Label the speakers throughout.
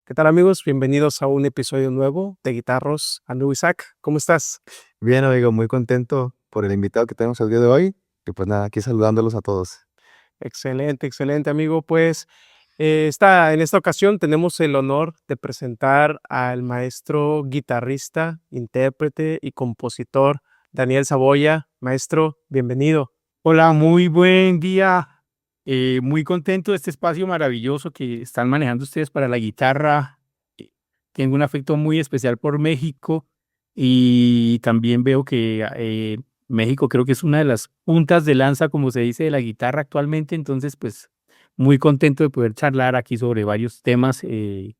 Speaker 1: ¿Qué tal amigos? Bienvenidos a un episodio nuevo de Guitarros. Anu Isaac, ¿cómo estás?
Speaker 2: Bien, amigo, muy contento por el invitado que tenemos el día de hoy. Y pues nada, aquí saludándolos a todos.
Speaker 1: Excelente, excelente amigo. Pues en esta ocasión tenemos el honor de presentar al maestro guitarrista, intérprete y compositor Daniel Saboya. Maestro, bienvenido.
Speaker 3: Hola, muy buen día. Muy contento de este espacio maravilloso que están manejando ustedes para la guitarra. Tengo un afecto muy especial por México y también veo que México creo que es una de las puntas de lanza, como se dice, de la guitarra actualmente. Entonces, pues muy contento de poder charlar aquí sobre varios temas y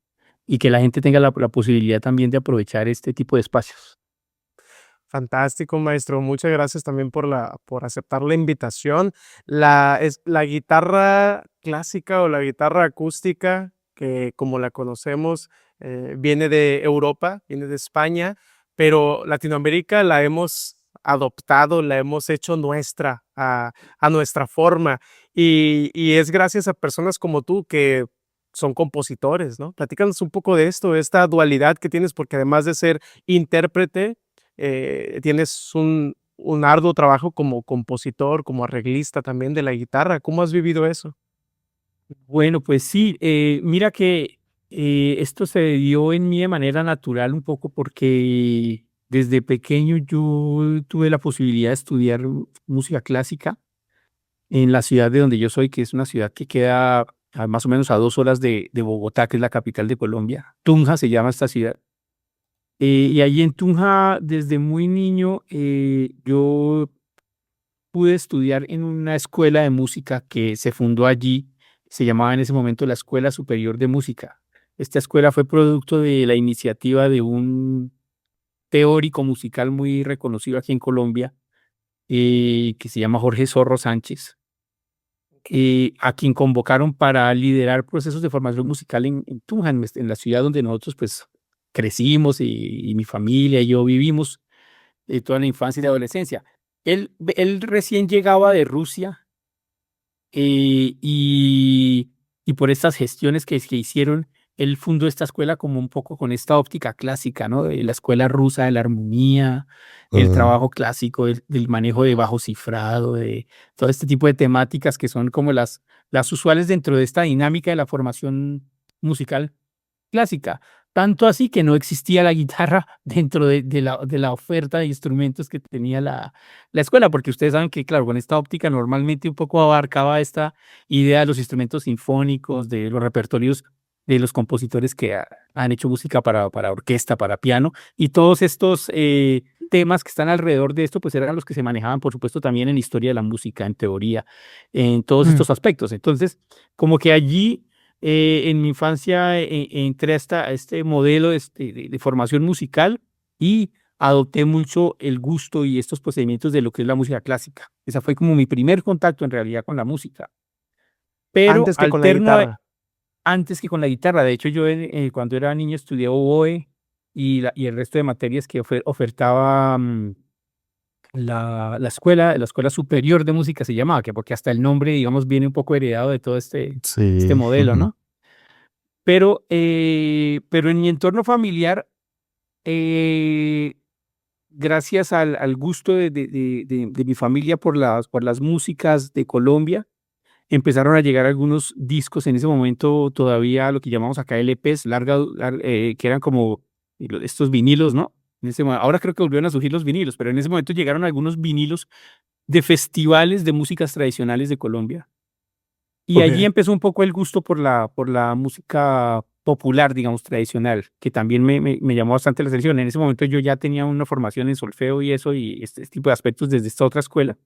Speaker 3: que la gente tenga la posibilidad también de aprovechar este tipo de espacios.
Speaker 1: Fantástico, maestro. Muchas gracias también por aceptar la invitación. La guitarra clásica o la guitarra acústica, que como la conocemos, viene de Europa, viene de España, pero Latinoamérica la hemos adoptado, la hemos hecho nuestra, a nuestra forma. Y es gracias a personas como tú que son compositores, ¿no? Platícanos un poco de esto, esta dualidad que tienes, porque además de ser intérprete, tienes un arduo trabajo como compositor, como arreglista también de la guitarra. ¿Cómo has vivido eso?
Speaker 3: Bueno, pues sí, mira que esto se dio en mí de manera natural un poco porque desde pequeño yo tuve la posibilidad de estudiar música clásica en la ciudad de donde yo soy, que es una ciudad que queda más o menos a 2 horas de Bogotá, que es la capital de Colombia. Tunja se llama esta ciudad. Y allí en Tunja, desde muy niño, yo pude estudiar en una escuela de música que se fundó allí, se llamaba en ese momento la Escuela Superior de Música. Esta escuela fue producto de la iniciativa de un teórico musical muy reconocido aquí en Colombia, que se llama Jorge Zorro Sánchez, a quien convocaron para liderar procesos de formación musical en Tunja, en la ciudad donde nosotros pues crecimos y mi familia y yo vivimos toda la infancia y la adolescencia. Él recién llegaba de Rusia. Eh, y, y por estas gestiones que hicieron, él fundó esta escuela como un poco con esta óptica clásica, ¿no? De la escuela rusa de la armonía, el
Speaker 2: Ujú.
Speaker 3: trabajo clásico, del manejo de bajo cifrado, de todo este tipo de temáticas que son como las usuales dentro de esta dinámica de la formación musical clásica. Tanto así que no existía la guitarra dentro de la oferta de instrumentos que tenía la escuela, porque ustedes saben que, claro, con esta óptica normalmente un poco abarcaba esta idea de los instrumentos sinfónicos, de los repertorios de los compositores que han hecho música para orquesta, para piano, y todos estos temas que están alrededor de esto, pues eran los que se manejaban, por supuesto, también en historia de la música, en teoría, en todos
Speaker 1: Mm.
Speaker 3: estos aspectos. Entonces, como que allí en mi infancia entré a este modelo de formación musical y adopté mucho el gusto y estos procedimientos de lo que es la música clásica. Esa fue como mi primer contacto en realidad con la música, pero
Speaker 1: Antes que con la
Speaker 3: alterno
Speaker 1: guitarra.
Speaker 3: antes que con la guitarra. De hecho, yo cuando era niño estudié oboe y el resto de materias que ofertaba la Escuela Superior de Música se llamaba, que porque hasta el nombre, digamos, viene un poco heredado de todo este
Speaker 2: Sí.
Speaker 3: modelo, ¿no? Pero en mi entorno familiar, eh, gracias al gusto de mi familia por las músicas de Colombia, empezaron a llegar algunos discos en ese momento, todavía lo que llamamos acá LPs, que eran como estos vinilos, ¿no? Ahora creo que volvieron a surgir los vinilos, pero en ese momento llegaron algunos vinilos de festivales de músicas tradicionales de Colombia. Y allí
Speaker 1: Ok.
Speaker 3: empezó un poco el gusto por la música popular, digamos, tradicional, que también me llamó bastante la atención. En ese momento yo ya tenía una formación en solfeo y eso, y este tipo de aspectos desde esta otra escuela.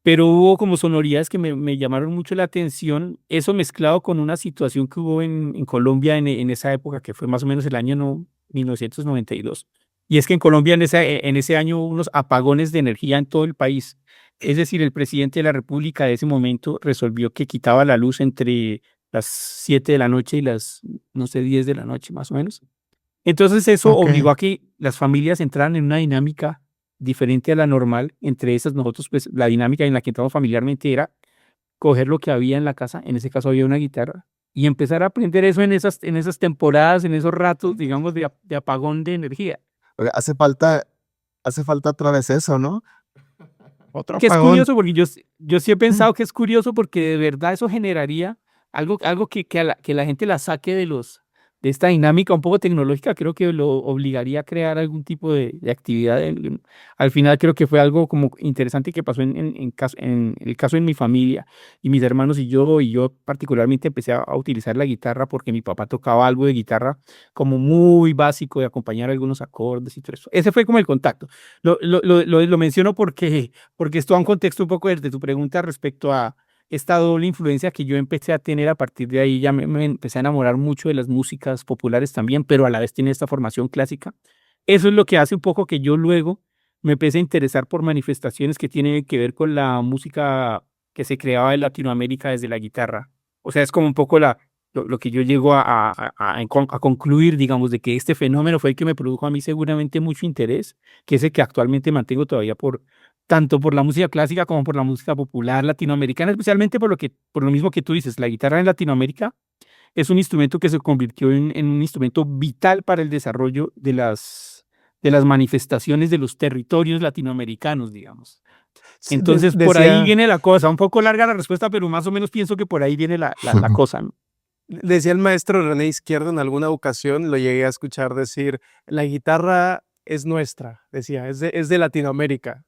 Speaker 3: Pero hubo como sonoridades que me llamaron mucho la atención, eso mezclado con una situación que hubo en Colombia en esa época, que fue más o menos el año 1992. Y es que en Colombia en ese año hubo unos apagones de energía en todo el país. Es decir, el presidente de la República de ese momento resolvió que quitaba la luz entre las 7 de la noche y las, no sé, 10 de la noche, más o menos. Entonces eso
Speaker 1: Ok.
Speaker 3: obligó a que las familias entraran en una dinámica diferente a la normal. Entre esas, nosotros, pues, la dinámica en la que entramos familiarmente era coger lo que había en la casa, en ese caso había una guitarra, y empezar a aprender eso en esas temporadas, en esos ratos, digamos, de apagón de energía.
Speaker 2: Oiga, hace falta otra vez eso, ¿no? Otro
Speaker 3: Que es
Speaker 2: apagón.
Speaker 3: curioso porque yo sí he pensado que es curioso porque de verdad eso generaría algo que la gente la saque de esta dinámica un poco tecnológica, creo que lo obligaría a crear algún tipo de actividad. Al final creo que fue algo como interesante que pasó en el caso en mi familia y mis hermanos y yo particularmente empecé a utilizar la guitarra porque mi papá tocaba algo de guitarra como muy básico de acompañar algunos acordes y todo eso. Ese fue como el contacto. Lo menciono porque esto da un contexto un poco desde tu pregunta respecto a esta doble influencia que yo empecé a tener a partir de ahí. Ya me empecé a enamorar mucho de las músicas populares también, pero a la vez tiene esta formación clásica. Eso es lo que hace un poco que yo luego me empecé a interesar por manifestaciones que tienen que ver con la música que se creaba en Latinoamérica desde la guitarra. O sea, es como un poco lo que yo llego a concluir, digamos, de que este fenómeno fue el que me produjo a mí seguramente mucho interés, que es el que actualmente mantengo todavía tanto por la música clásica como por la música popular latinoamericana, especialmente por lo mismo que tú dices, la guitarra en Latinoamérica es un instrumento que se convirtió en un instrumento vital para el desarrollo de las manifestaciones de los territorios latinoamericanos, digamos.
Speaker 1: Sí,
Speaker 3: Entonces, por ahí
Speaker 1: decía,
Speaker 3: viene la cosa, un poco larga la respuesta, pero más o menos pienso que por ahí viene la cosa, ¿no?
Speaker 1: decía el maestro René Izquierdo en alguna ocasión, lo llegué a escuchar decir, la guitarra es nuestra, decía, es de Latinoamérica.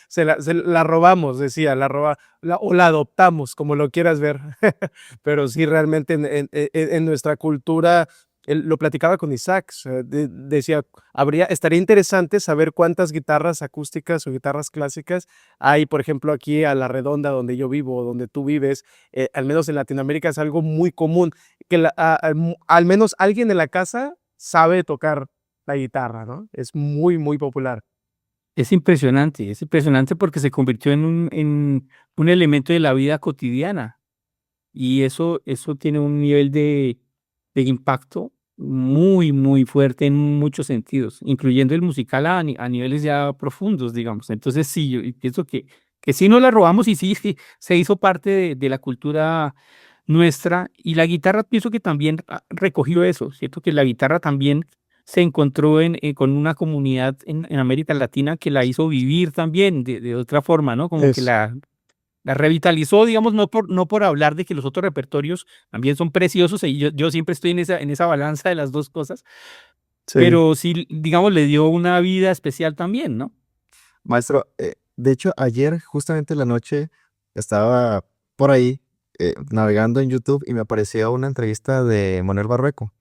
Speaker 1: Se la robamos, decía, o la adoptamos, como lo quieras ver. Pero sí, realmente en nuestra cultura, él lo platicaba con Isaac, decía, estaría interesante saber cuántas guitarras acústicas o guitarras clásicas hay, por ejemplo, aquí a la redonda donde yo vivo, o donde tú vives, al menos en Latinoamérica es algo muy común, que al menos alguien en la casa sabe tocar la guitarra, ¿no? Es muy, muy popular.
Speaker 3: Es impresionante porque se convirtió en un elemento de la vida cotidiana y eso tiene un nivel de impacto muy, muy fuerte en muchos sentidos, incluyendo el musical a niveles ya profundos, digamos. Entonces, sí, yo pienso que sí nos la robamos y sí, sí se hizo parte de la cultura nuestra y la guitarra pienso que también recogió eso, ¿cierto? Que la guitarra también se encontró con una comunidad en América Latina que la hizo vivir también de otra forma, ¿no? Como que
Speaker 1: Es,
Speaker 3: la revitalizó, digamos, no por hablar de que los otros repertorios también son preciosos, y yo siempre estoy en esa balanza de las dos cosas,
Speaker 1: sí.
Speaker 3: pero sí, digamos, le dio una vida especial también, ¿no?
Speaker 2: Maestro, de hecho, ayer, justamente en la noche, estaba por ahí navegando en YouTube y me apareció una entrevista de Manuel Barrueco.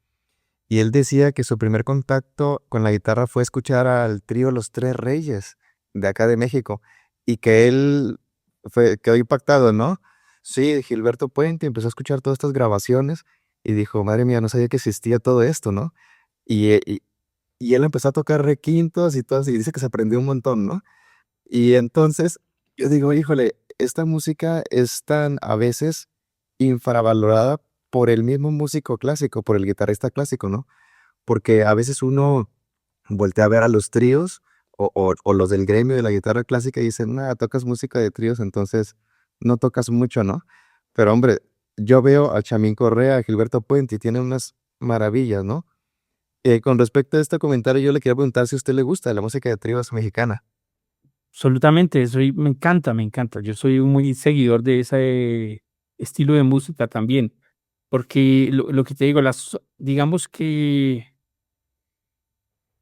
Speaker 2: Y él decía que su primer contacto con la guitarra fue escuchar al trío Los Tres Reyes de acá de México y que él quedó impactado, ¿no? Sí, Gilberto Puente empezó a escuchar todas estas grabaciones y dijo, madre mía, no sabía que existía todo esto, ¿no? Y, eh, y, y él empezó a tocar requintos y todo, y dice que se aprendió un montón, ¿no? Y entonces yo digo, híjole, esta música es tan a veces infravalorada por el mismo músico clásico, por el guitarrista clásico, ¿no? Porque a veces uno voltea a ver a los tríos o los del gremio de la guitarra clásica y dicen, nada, tocas música de tríos, entonces no tocas mucho, ¿no? Pero hombre, yo veo a Chamín Correa, a Gilberto Puente y tiene unas maravillas, ¿no? Con respecto a este comentario, yo le quería preguntar si a usted le gusta la música de tríos mexicana.
Speaker 3: Absolutamente, me encanta, me encanta. Yo soy muy seguidor de ese estilo de música también, porque lo que te digo, digamos que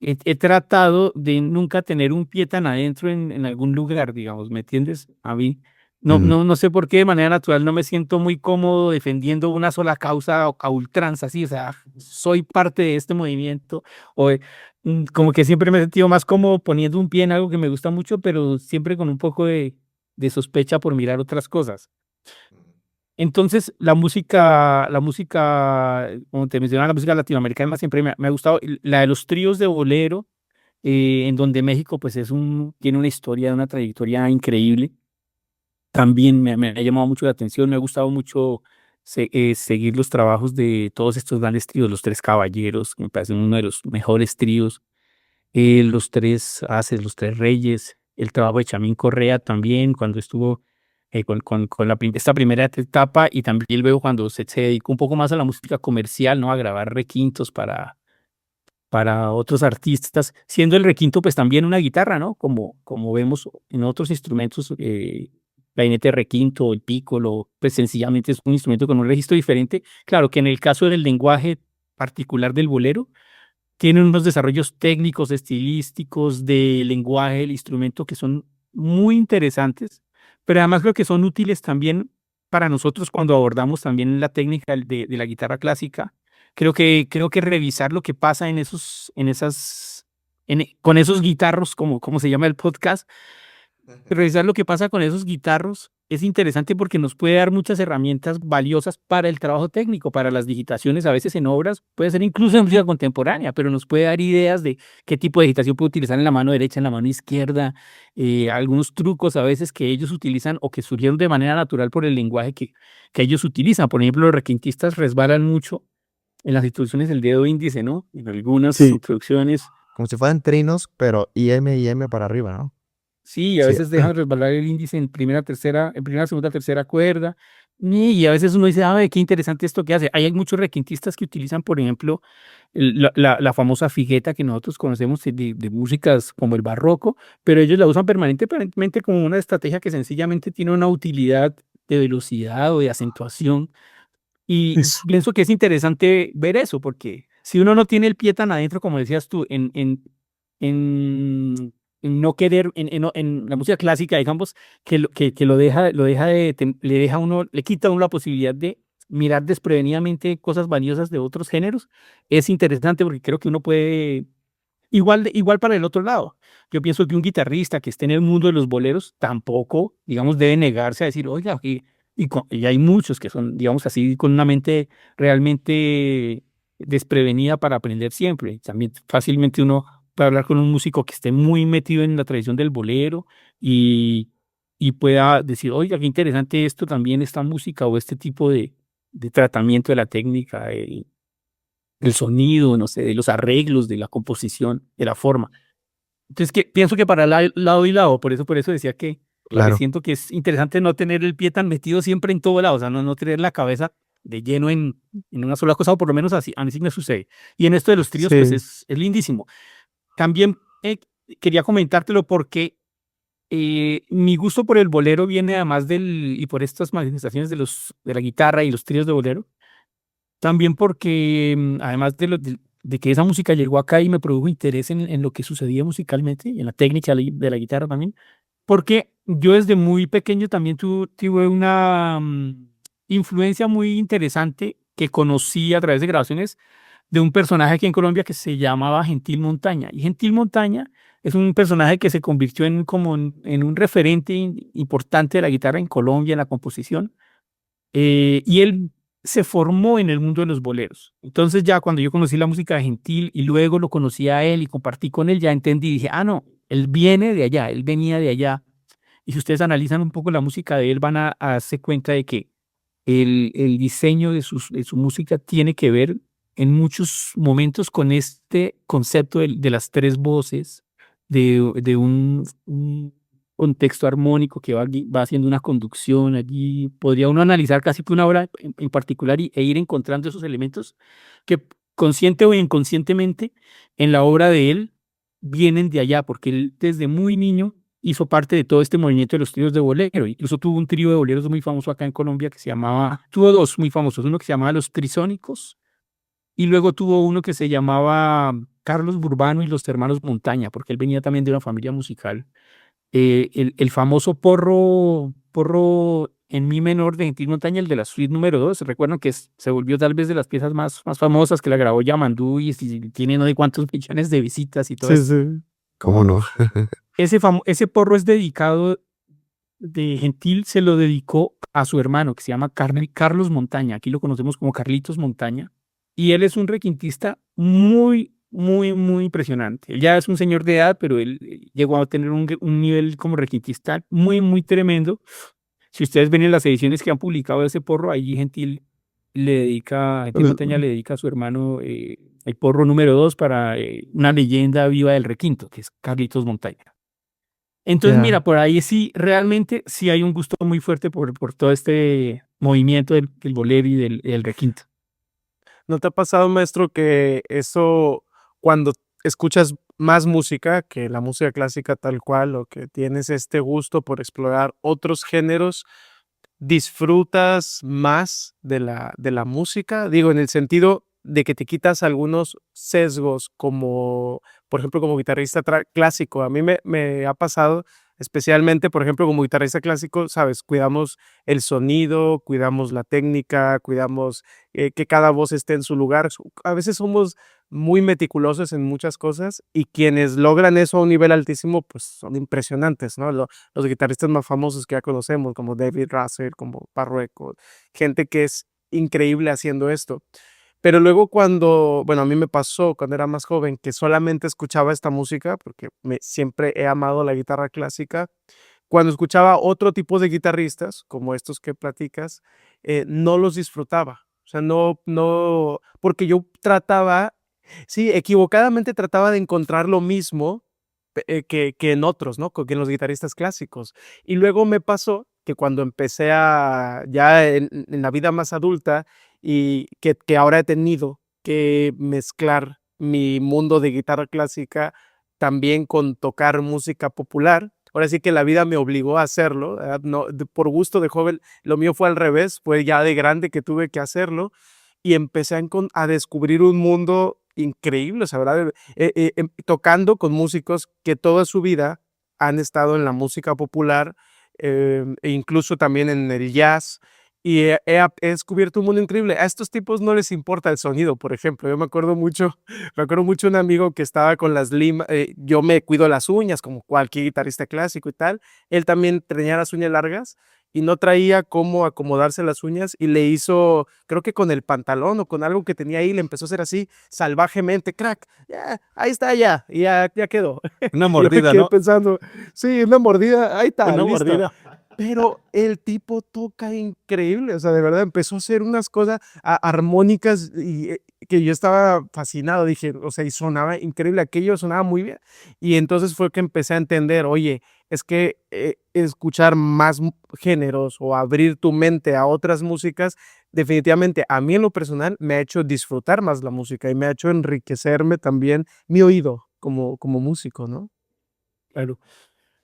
Speaker 3: he tratado de nunca tener un pie tan adentro en algún lugar, digamos, ¿me entiendes? A mí
Speaker 2: Mm,
Speaker 3: no sé por qué de manera natural no me siento muy cómodo defendiendo una sola causa a ultranza, así, o sea, soy parte de este movimiento, como que siempre me he sentido más cómodo poniendo un pie en algo que me gusta mucho, pero siempre con un poco de sospecha por mirar otras cosas. Entonces, como te mencionaba, la música latinoamericana siempre me ha gustado. Y la de los tríos de bolero, en donde México pues tiene una historia, una trayectoria increíble. También me ha llamado mucho la atención, me ha gustado mucho seguir los trabajos de todos estos grandes tríos, los Tres Caballeros, que me parecen uno de los mejores tríos, los Tres Ases, los Tres Reyes, el trabajo de Chamín Correa también, cuando estuvo esta primera etapa, y también luego cuando se dedicó un poco más a la música comercial, ¿no? A grabar requintos para otros artistas, siendo el requinto pues también una guitarra, ¿no? Como vemos en otros instrumentos, clarinete de requinto, el pícolo, pues sencillamente es un instrumento con un registro diferente. Claro que en el caso del lenguaje particular del bolero, tiene unos desarrollos técnicos, estilísticos, de lenguaje del instrumento que son muy interesantes, pero además creo que son útiles también para nosotros cuando abordamos también la técnica de la guitarra clásica. Creo que revisar lo que pasa con esos guitarros, como se llama el podcast, revisar lo que pasa con esos guitarros es interesante porque nos puede dar muchas herramientas valiosas para el trabajo técnico, para las digitaciones, a veces en obras, puede ser incluso en música contemporánea, pero nos puede dar ideas de qué tipo de digitación puede utilizar en la mano derecha, en la mano izquierda, algunos trucos a veces que ellos utilizan o que surgieron de manera natural por el lenguaje que ellos utilizan. Por ejemplo, los requintistas resbalan mucho en las instrucciones del dedo índice, ¿no? En algunas
Speaker 1: Sí,
Speaker 3: instrucciones.
Speaker 2: Como si fueran trinos, pero IM y M para arriba, ¿no?
Speaker 3: Sí, a
Speaker 2: Sí.
Speaker 3: veces dejan resbalar el índice en primera, segunda, tercera cuerda. Y a veces uno dice, qué interesante esto que hace. Hay muchos requintistas que utilizan, por ejemplo, la famosa figueta que nosotros conocemos de músicas como el barroco, pero ellos la usan permanentemente como una estrategia que sencillamente tiene una utilidad de velocidad o de acentuación. Y
Speaker 1: es-
Speaker 3: pienso que es interesante ver eso, porque si uno no tiene el pie tan adentro, como decías tú, en no querer, en la música clásica, digamos, que le deja a uno, le quita a uno la posibilidad de mirar desprevenidamente cosas valiosas de otros géneros, es interesante porque creo que uno puede, igual para el otro lado. Yo pienso que un guitarrista que esté en el mundo de los boleros tampoco, digamos, debe negarse a decir, oiga, y hay muchos que son, digamos así, con una mente realmente desprevenida para aprender siempre. También fácilmente uno puede hablar con un músico que esté muy metido en la tradición del bolero y, y pueda decir, oiga, qué interesante esto también, esta música o este tipo de tratamiento de la técnica, el sonido, no sé, de los arreglos, de la composición, de la forma. Entonces, pienso que para lado y lado, por eso decía que
Speaker 2: Claro.
Speaker 3: siento que es interesante no tener el pie tan metido siempre en todo lado, o sea, no tener la cabeza de lleno en una sola cosa, o por lo menos así, a mí sí me sucede. Y en esto de los tríos, pues
Speaker 1: sí,
Speaker 3: es lindísimo. También quería comentártelo porque mi gusto por el bolero viene además y por estas manifestaciones de la guitarra y los tríos de bolero, también porque, además de que esa música llegó acá y me produjo interés en lo que sucedía musicalmente y en la técnica de la guitarra también, porque yo desde muy pequeño también tuve una influencia muy interesante que conocí a través de grabaciones de un personaje aquí en Colombia que se llamaba Gentil Montaña. Y Gentil Montaña es un personaje que se convirtió en un referente importante de la guitarra en Colombia, en la composición, y él se formó en el mundo de los boleros. Entonces ya cuando yo conocí la música de Gentil y luego lo conocí a él y compartí con él, ya entendí y dije, no, él viene de allá, él venía de allá. Y si ustedes analizan un poco la música de él, van a darse cuenta de que el diseño de su música tiene que ver en muchos momentos con este concepto de las tres voces, de un contexto armónico que va haciendo una conducción allí. Podría uno analizar casi que una obra en particular e ir encontrando esos elementos que consciente o inconscientemente en la obra de él vienen de allá, porque él desde muy niño hizo parte de todo este movimiento de los tríos de bolero. Incluso tuvo un trío de boleros muy famoso acá en Colombia que se llamaba, tuvo dos muy famosos, uno que se llamaba Los Trisónicos y luego tuvo uno que se llamaba Carlos Burbano y los Hermanos Montaña, porque él venía también de una familia musical. El famoso porro en mi menor de Gentil Montaña, el de la suite número 2, recuerdan que se volvió tal vez de las piezas más famosas que la grabó Yamandú y tiene no sé cuántos millones de visitas y todo
Speaker 1: sí,
Speaker 3: esto.
Speaker 1: sí.
Speaker 2: ¿Cómo no?
Speaker 3: Ese porro es dedicado de Gentil, se lo dedicó a su hermano que se llama Carlos Montaña. Aquí lo conocemos como Carlitos Montaña. Y él es un requintista muy, muy, muy impresionante. Él ya es un señor de edad, pero él llegó a tener un nivel como requintista muy, muy tremendo. Si ustedes ven en las ediciones que han publicado de ese porro, allí Gentil Montaña le dedica a su hermano el porro número 2 para una leyenda viva del requinto, que es Carlitos Montaña. Entonces, mira,
Speaker 1: Ya.
Speaker 3: por ahí sí, realmente sí hay un gusto muy fuerte por todo este movimiento del bolero y del requinto.
Speaker 1: ¿No te ha pasado, maestro, que eso, cuando escuchas más música que la música clásica tal cual, o que tienes este gusto por explorar otros géneros, disfrutas más de la música? Digo, en el sentido de que te quitas algunos sesgos como, por ejemplo, como guitarrista clásico. A mí me ha pasado, especialmente, por ejemplo, como guitarrista clásico, sabes, cuidamos el sonido, cuidamos la técnica, cuidamos que cada voz esté en su lugar. A veces somos muy meticulosos en muchas cosas y quienes logran eso a un nivel altísimo, pues son impresionantes, ¿no? Los guitarristas más famosos que ya conocemos, como David Russell, como Barrueco, gente que es increíble haciendo esto. Pero luego cuando, bueno, a mí me pasó cuando era más joven que solamente escuchaba esta música, porque siempre he amado la guitarra clásica, cuando escuchaba otro tipo de guitarristas, como estos que platicas, no los disfrutaba. O sea, no, porque yo trataba, sí, equivocadamente trataba de encontrar lo mismo que en otros, ¿no? Que en los guitarristas clásicos. Y luego me pasó que cuando empecé ya en la vida más adulta y que ahora he tenido que mezclar mi mundo de guitarra clásica también con tocar música popular. Ahora sí que la vida me obligó a hacerlo, ¿verdad? No, por gusto de joven, lo mío fue al revés, fue ya de grande que tuve que hacerlo y empecé a descubrir un mundo increíble, o sea, ¿verdad? Tocando con músicos que toda su vida han estado en la música popular e incluso también en el jazz. Y he descubierto un mundo increíble. A estos tipos no les importa el sonido, por ejemplo. Yo me acuerdo mucho un amigo que estaba con las limas, yo me cuido las uñas como cualquier guitarrista clásico y tal. Él también tenía las uñas largas y no traía cómo acomodarse las uñas y le hizo, creo que con el pantalón o con algo que tenía ahí, le empezó a hacer así salvajemente, crack, ya, ahí está ya, y ya quedó.
Speaker 2: Una
Speaker 1: Y yo me
Speaker 2: mordida,
Speaker 1: quedé
Speaker 2: ¿no?
Speaker 1: pensando, sí, una mordida, ahí está,
Speaker 2: Una
Speaker 1: listo.
Speaker 2: mordida.
Speaker 1: Pero el tipo toca increíble, o sea, de verdad empezó a hacer unas cosas armónicas y que yo estaba fascinado, dije, o sea, y sonaba increíble, aquello sonaba muy bien. Y entonces fue que empecé a entender, oye, es que escuchar más géneros o abrir tu mente a otras músicas, definitivamente a mí en lo personal me ha hecho disfrutar más la música y me ha hecho enriquecerme también mi oído como músico, ¿no?
Speaker 3: Claro.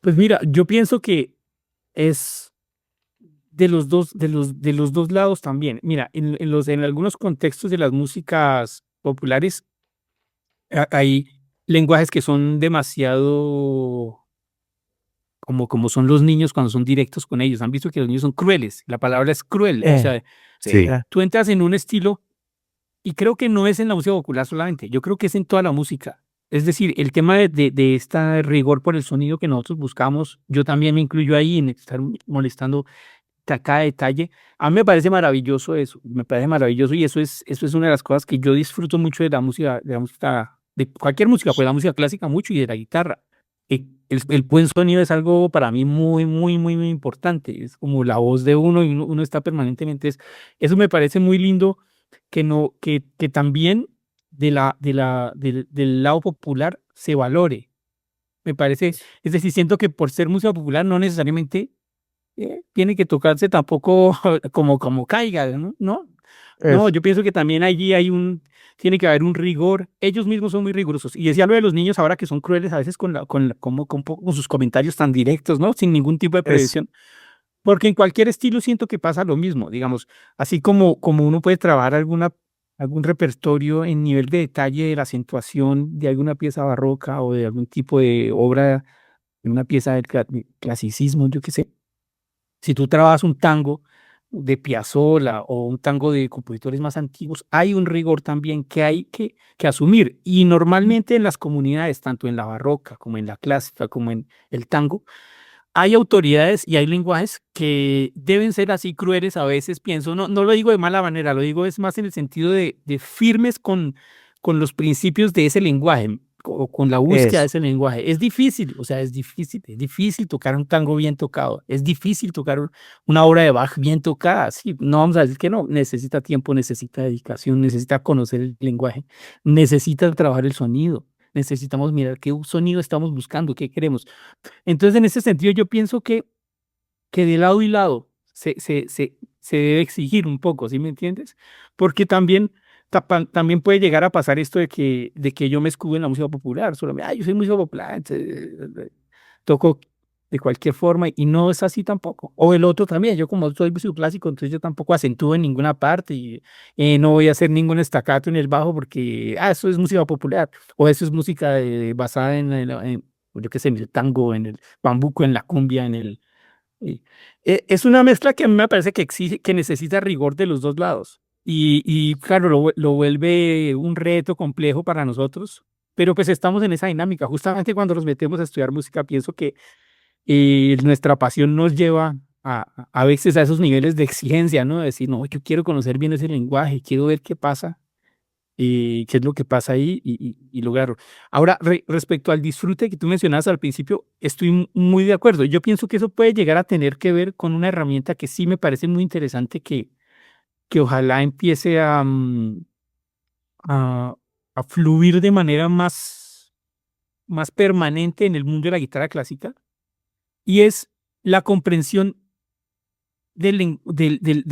Speaker 3: Pues mira, yo pienso que es de los dos lados también. Mira, en algunos contextos de las músicas populares hay lenguajes que son demasiado como son los niños cuando son directos con ellos. Han visto que los niños son crueles. La palabra es cruel. O sea,
Speaker 2: Sí.
Speaker 3: tú entras en un estilo y creo que no es en la música popular solamente. Yo creo que es en toda la música. Es decir, el tema de esta rigor por el sonido que nosotros buscamos, yo también me incluyo ahí en estar molestando cada detalle. A mí me parece maravilloso eso, me parece maravilloso y eso es una de las cosas que yo disfruto mucho de la música, de cualquier música, pues la música clásica mucho y de la guitarra. El buen sonido es algo para mí muy, muy, muy, muy importante. Es como la voz de uno y uno está permanentemente. Eso me parece muy lindo que no, que también del lado popular se valore. Me parece, es decir, siento que por ser música popular no necesariamente tiene que tocarse tampoco como caiga, ¿no? ¿No? No,
Speaker 1: Es,
Speaker 3: yo pienso que también allí tiene que haber un rigor. Ellos mismos son muy rigurosos. Y decía lo de los niños ahora que son crueles a veces con sus comentarios tan directos, ¿no? Sin ningún tipo de
Speaker 1: es,
Speaker 3: previsión. Porque en cualquier estilo siento que pasa lo mismo, digamos, así como uno puede trabajar algún repertorio en nivel de detalle de la acentuación de alguna pieza barroca o de algún tipo de obra, de una pieza del clasicismo, yo qué sé. Si tú trabajas un tango de Piazzolla o un tango de compositores más antiguos, hay un rigor también que hay que asumir. Y normalmente en las comunidades, tanto en la barroca como en la clásica, como en el tango, hay autoridades y hay lenguajes que deben ser así crueles a veces, pienso, no lo digo de mala manera, lo digo es más en el sentido de firmes con los principios de ese lenguaje o con la búsqueda de
Speaker 1: eso.
Speaker 3: ese lenguaje. Es difícil, o sea, es difícil tocar un tango bien tocado, es difícil tocar una obra de Bach bien tocada, sí, no vamos a decir que no, necesita tiempo, necesita dedicación, necesita conocer el lenguaje, necesita trabajar el sonido. necesitamos mirar qué sonido estamos buscando, qué queremos. Entonces, en ese sentido, yo pienso que de lado y lado se debe exigir un poco, ¿sí me entiendes? Porque también, también puede llegar a pasar esto de que yo me escudo en la música popular, solo, yo soy música popular, entonces, toco de cualquier forma y no es así tampoco. O el otro también, yo como soy músico clásico, entonces yo tampoco acentúo en ninguna parte y no voy a hacer ningún estacato en el bajo porque, eso es música popular o eso es música basada yo qué sé, en el tango, en el bambuco, en la cumbia, es una mezcla que a mí me parece que exige, que necesita rigor de los dos lados. Y claro, lo vuelve un reto complejo para nosotros, pero pues estamos en esa dinámica. Justamente cuando nos metemos a estudiar música, pienso que nuestra pasión nos lleva a veces a esos niveles de exigencia, ¿no? De decir, no, yo quiero conocer bien ese lenguaje, quiero ver qué pasa, qué es lo que pasa ahí y lograrlo. Ahora, respecto al disfrute que tú mencionabas al principio, estoy muy de acuerdo. Yo pienso que eso puede llegar a tener que ver con una herramienta que sí me parece muy interesante que ojalá empiece a, a fluir de manera más permanente en el mundo de la guitarra clásica y es la comprensión de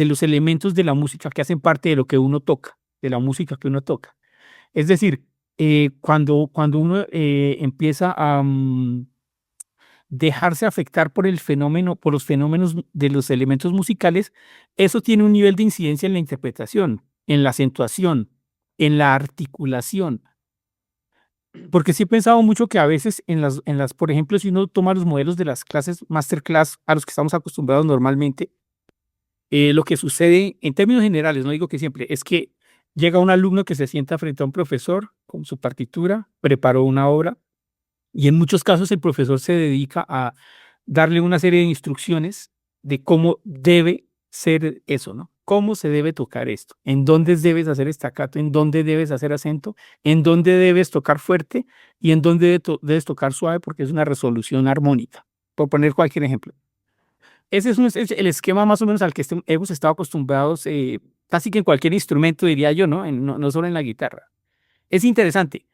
Speaker 3: los elementos de la música que hacen parte de lo que uno toca, de la música que uno toca. Es decir, cuando uno empieza a dejarse afectar por el fenómeno, por los fenómenos de los elementos musicales, eso tiene un nivel de incidencia en la interpretación, en la acentuación, en la articulación. Porque sí he pensado mucho que a veces por ejemplo, si uno toma los modelos de las clases masterclass a los que estamos acostumbrados normalmente, lo que sucede en términos generales, no digo que siempre, es que llega un alumno que se sienta frente a un profesor con su partitura, preparó una obra y en muchos casos el profesor se dedica a darle una serie de instrucciones de cómo debe ser eso, ¿no? Cómo se debe tocar esto, en dónde debes hacer estacato, en dónde debes hacer acento, en dónde debes tocar fuerte y en dónde debes tocar suave porque es una resolución armónica, por poner cualquier ejemplo. Ese es el esquema más o menos al que hemos estado acostumbrados, casi que en cualquier instrumento, diría yo, ¿no? No solo en la guitarra. Es interesante,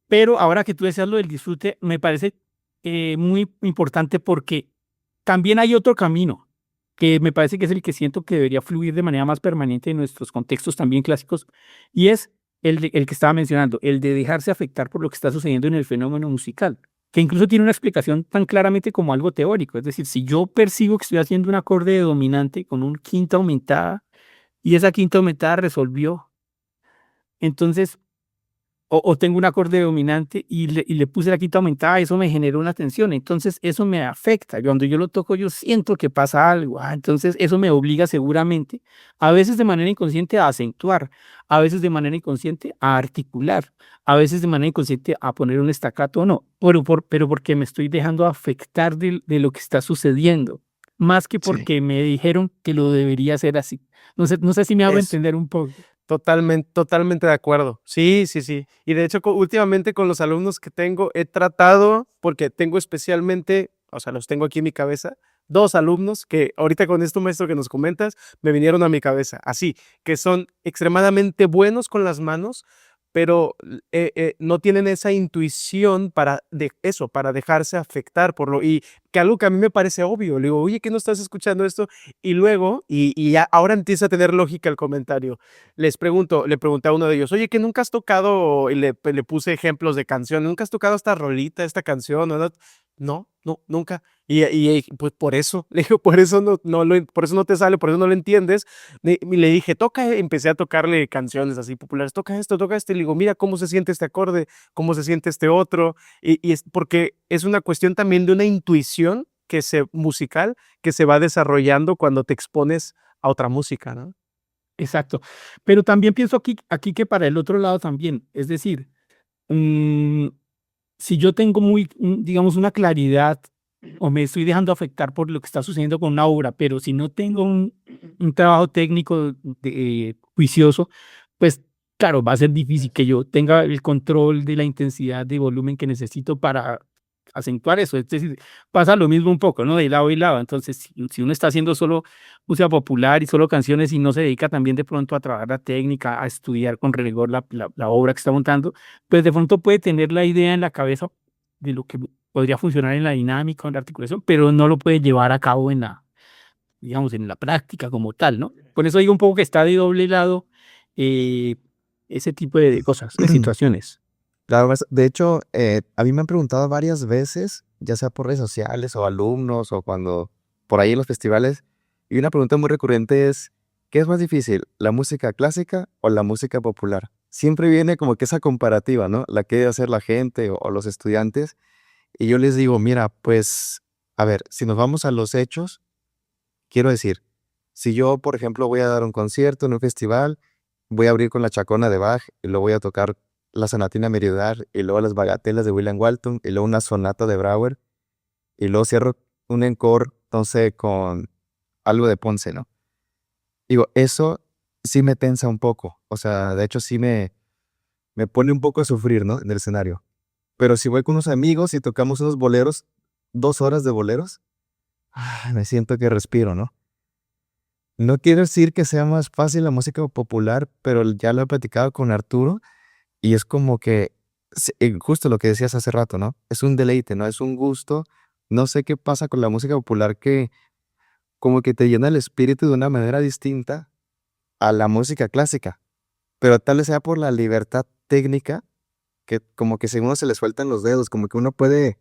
Speaker 3: pero ahora que tú decías lo del disfrute, me parece muy importante porque también hay otro camino que me parece que es el que siento que debería fluir de manera más permanente en nuestros contextos también clásicos, y es el que estaba mencionando, el de dejarse afectar por lo que está sucediendo en el fenómeno musical, que incluso tiene una explicación tan claramente como algo teórico. Es decir, si yo percibo que estoy haciendo un acorde de dominante con un quinta aumentada y esa quinta aumentada resolvió, entonces o tengo un acorde dominante y le puse la quinta aumentada, eso me generó una tensión, entonces eso me afecta. Cuando yo lo toco, yo siento que pasa algo. Entonces eso me obliga seguramente, a veces de manera inconsciente a acentuar, a veces de manera inconsciente a articular, a veces de manera inconsciente a poner un estacato o no, pero porque me estoy dejando afectar de lo que está sucediendo, más que
Speaker 2: Sí.
Speaker 3: porque me dijeron que lo debería hacer así. No sé si me hago
Speaker 1: Es
Speaker 3: entender un poco.
Speaker 1: totalmente de acuerdo. Sí, sí, sí. Y de hecho, últimamente con los alumnos que tengo, he tratado, porque tengo especialmente, o sea, los tengo aquí en mi cabeza, dos alumnos que ahorita con esto, maestro, que nos comentas, me vinieron a mi cabeza, así, que son extremadamente buenos con las manos, pero no tienen esa intuición para dejarse afectar por y que algo que a mí me parece obvio. Le digo, oye, ¿qué no estás escuchando esto? Y luego, y ya ahora empieza a tener lógica el comentario. Le pregunté a uno de ellos, oye, ¿que nunca has tocado? Y le puse ejemplos de canciones, ¿nunca has tocado esta rolita, esta canción? No, no, nunca. Pues por eso, le digo, por eso por eso no te sale, por eso no lo entiendes. Y le dije, empecé a tocarle canciones así populares, toca esto, y le digo, mira cómo se siente este acorde, cómo se siente este otro, y es porque es una cuestión también de una intuición musical que se va desarrollando cuando te expones a otra música, ¿no?
Speaker 3: Exacto. Pero también pienso aquí que para el otro lado también, es decir, mm, si yo tengo digamos, una claridad o me estoy dejando afectar por lo que está sucediendo con una obra, pero si no tengo un trabajo técnico juicioso, pues claro, va a ser difícil que yo tenga el control de la intensidad de volumen que necesito para acentuar eso. Es decir, pasa lo mismo un poco, ¿no? De lado y lado. Entonces, si uno está haciendo solo música popular y solo canciones y no se dedica también de pronto a trabajar la técnica, a estudiar con rigor la obra que está montando, pues de pronto puede tener la idea en la cabeza de lo que podría funcionar en la dinámica o en la articulación, pero no lo puede llevar a cabo en la, digamos, en la práctica como tal, ¿no? Por eso digo un poco que está de doble lado eh, ese tipo de cosas, de situaciones.
Speaker 2: Claro, de hecho, a mí me han preguntado varias veces, ya sea por redes sociales o alumnos o cuando por ahí en los festivales, y una pregunta muy recurrente es, ¿qué es más difícil, la música clásica o la música popular? Siempre viene como que esa comparativa, ¿no? La que debe hacer la gente o los estudiantes, y yo les digo, mira, pues, a ver, si nos vamos a los hechos, quiero decir, si yo, por ejemplo, voy a dar un concierto en un festival, voy a abrir con la Chacona de Bach y luego voy a tocar la Sonatina Meridional y luego las Bagatelas de William Walton y luego una sonata de Brauer y luego cierro un encore, entonces con algo de Ponce, ¿no? Digo, eso sí me tensa un poco, o sea, de hecho sí me pone un poco a sufrir, ¿no? En el escenario. Pero si voy con unos amigos y tocamos unos boleros, 2 horas de boleros, me siento que respiro, ¿no? No quiero decir que sea más fácil la música popular, pero ya lo he platicado con Arturo y es como que, justo lo que decías hace rato, ¿no? Es un deleite, ¿no? Es un gusto. No sé qué pasa con la música popular que como que te llena el espíritu de una manera distinta a la música clásica, pero tal vez sea por la libertad técnica que como que según uno se le sueltan los dedos, como que uno puede,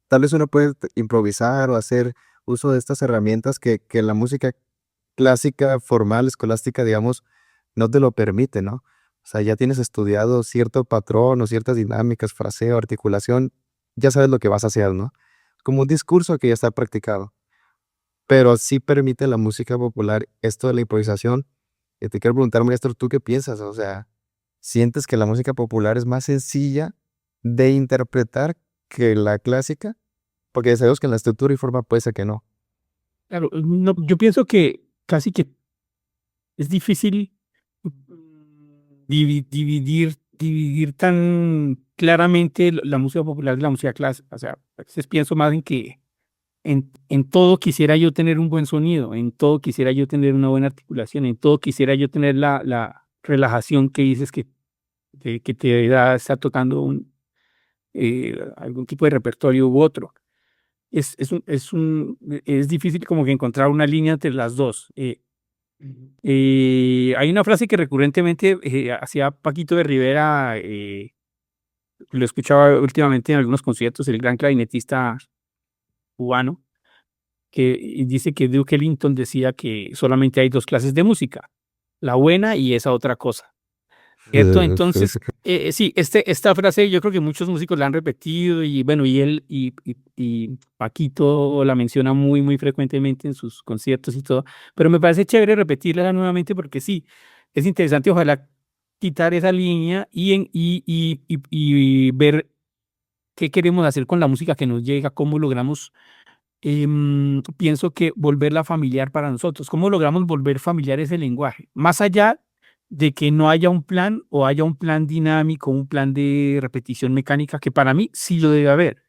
Speaker 2: tal vez uno puede improvisar o hacer uso de estas herramientas que la música clásica, formal, escolástica, digamos, no te lo permite, ¿no? O sea, ya tienes estudiado cierto patrón o ciertas dinámicas, fraseo, articulación, ya sabes lo que vas a hacer, ¿no? Como un discurso que ya está practicado. Pero sí permite la música popular esto de la improvisación. Y te quiero preguntar, maestro, ¿tú qué piensas? O sea, ¿sientes que la música popular es más sencilla de interpretar que la clásica? Porque ya sabemos que en la estructura y forma puede ser que no.
Speaker 3: Claro, no, yo pienso que casi que es difícil dividir tan claramente la música popular de la música clásica. O sea, a veces pienso más en que en todo quisiera yo tener un buen sonido, en todo quisiera yo tener una buena articulación, en todo quisiera yo tener la relajación que dices que te da estar tocando algún tipo de repertorio u otro. Es difícil como que encontrar una línea entre las dos. Hay una frase que recurrentemente hacía Paquito de Rivera, lo escuchaba últimamente en algunos conciertos, el gran clarinetista cubano, que dice que Duke Ellington decía que solamente hay dos clases de música, la buena y esa otra cosa. ¿Cierto? Entonces, sí, esta frase yo creo que muchos músicos la han repetido y bueno, y él y Paquito la menciona muy, muy frecuentemente en sus conciertos y todo, pero me parece chévere repetirla nuevamente porque sí, es interesante, ojalá quitar esa línea y ver qué queremos hacer con la música que nos llega, cómo logramos, pienso que volverla familiar para nosotros, cómo logramos volver familiar ese lenguaje, más allá de que no haya un plan o haya un plan dinámico, un plan de repetición mecánica, que para mí sí lo debe haber.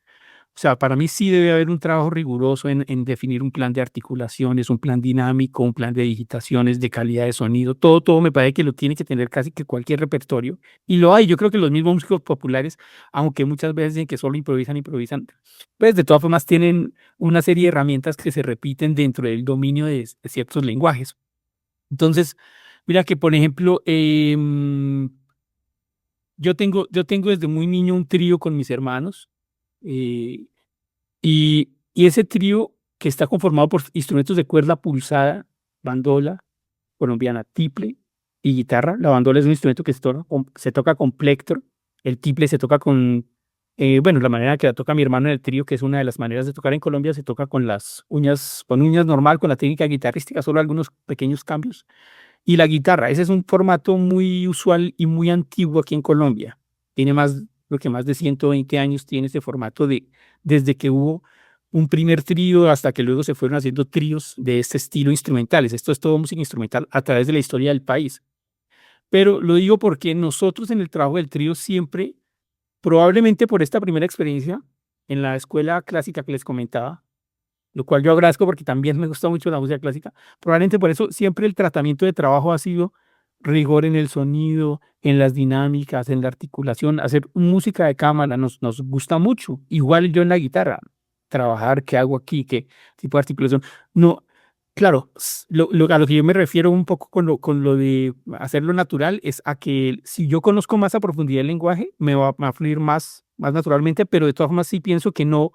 Speaker 3: O sea, para mí sí debe haber un trabajo riguroso en definir un plan de articulaciones, un plan dinámico, un plan de digitaciones, de calidad de sonido. Todo me parece que lo tiene que tener casi que cualquier repertorio. Y lo hay. Yo creo que los mismos músicos populares, aunque muchas veces dicen que solo improvisan, pues de todas formas tienen una serie de herramientas que se repiten dentro del dominio de ciertos lenguajes. Entonces, mira que, por ejemplo, yo tengo desde muy niño un trío con mis hermanos. eh, y ese trío que está conformado por instrumentos de cuerda pulsada, bandola colombiana, tiple y guitarra. La bandola es un instrumento que se toca con plectro, el tiple se toca con, bueno, la manera que la toca mi hermano en el trío, que es una de las maneras de tocar en Colombia, se toca con uñas normal, con la técnica guitarrística, solo algunos pequeños cambios. Y la guitarra, ese es un formato muy usual y muy antiguo aquí en Colombia. Tiene lo que más de 120 años tiene ese formato desde que hubo un primer trío hasta que luego se fueron haciendo tríos de este estilo instrumentales. Esto es todo música instrumental a través de la historia del país. Pero lo digo porque nosotros en el trabajo del trío siempre, probablemente por esta primera experiencia, en la escuela clásica que les comentaba, lo cual yo agradezco porque también me gusta mucho la música clásica. Probablemente por eso siempre el tratamiento de trabajo ha sido rigor en el sonido, en las dinámicas, en la articulación. Hacer música de cámara nos gusta mucho. Igual yo en la guitarra, trabajar, qué hago aquí, qué tipo de articulación. No, claro, a lo que yo me refiero un poco con lo de hacerlo natural es a que si yo conozco más a profundidad el lenguaje, me va a fluir más naturalmente, pero de todas formas sí pienso que no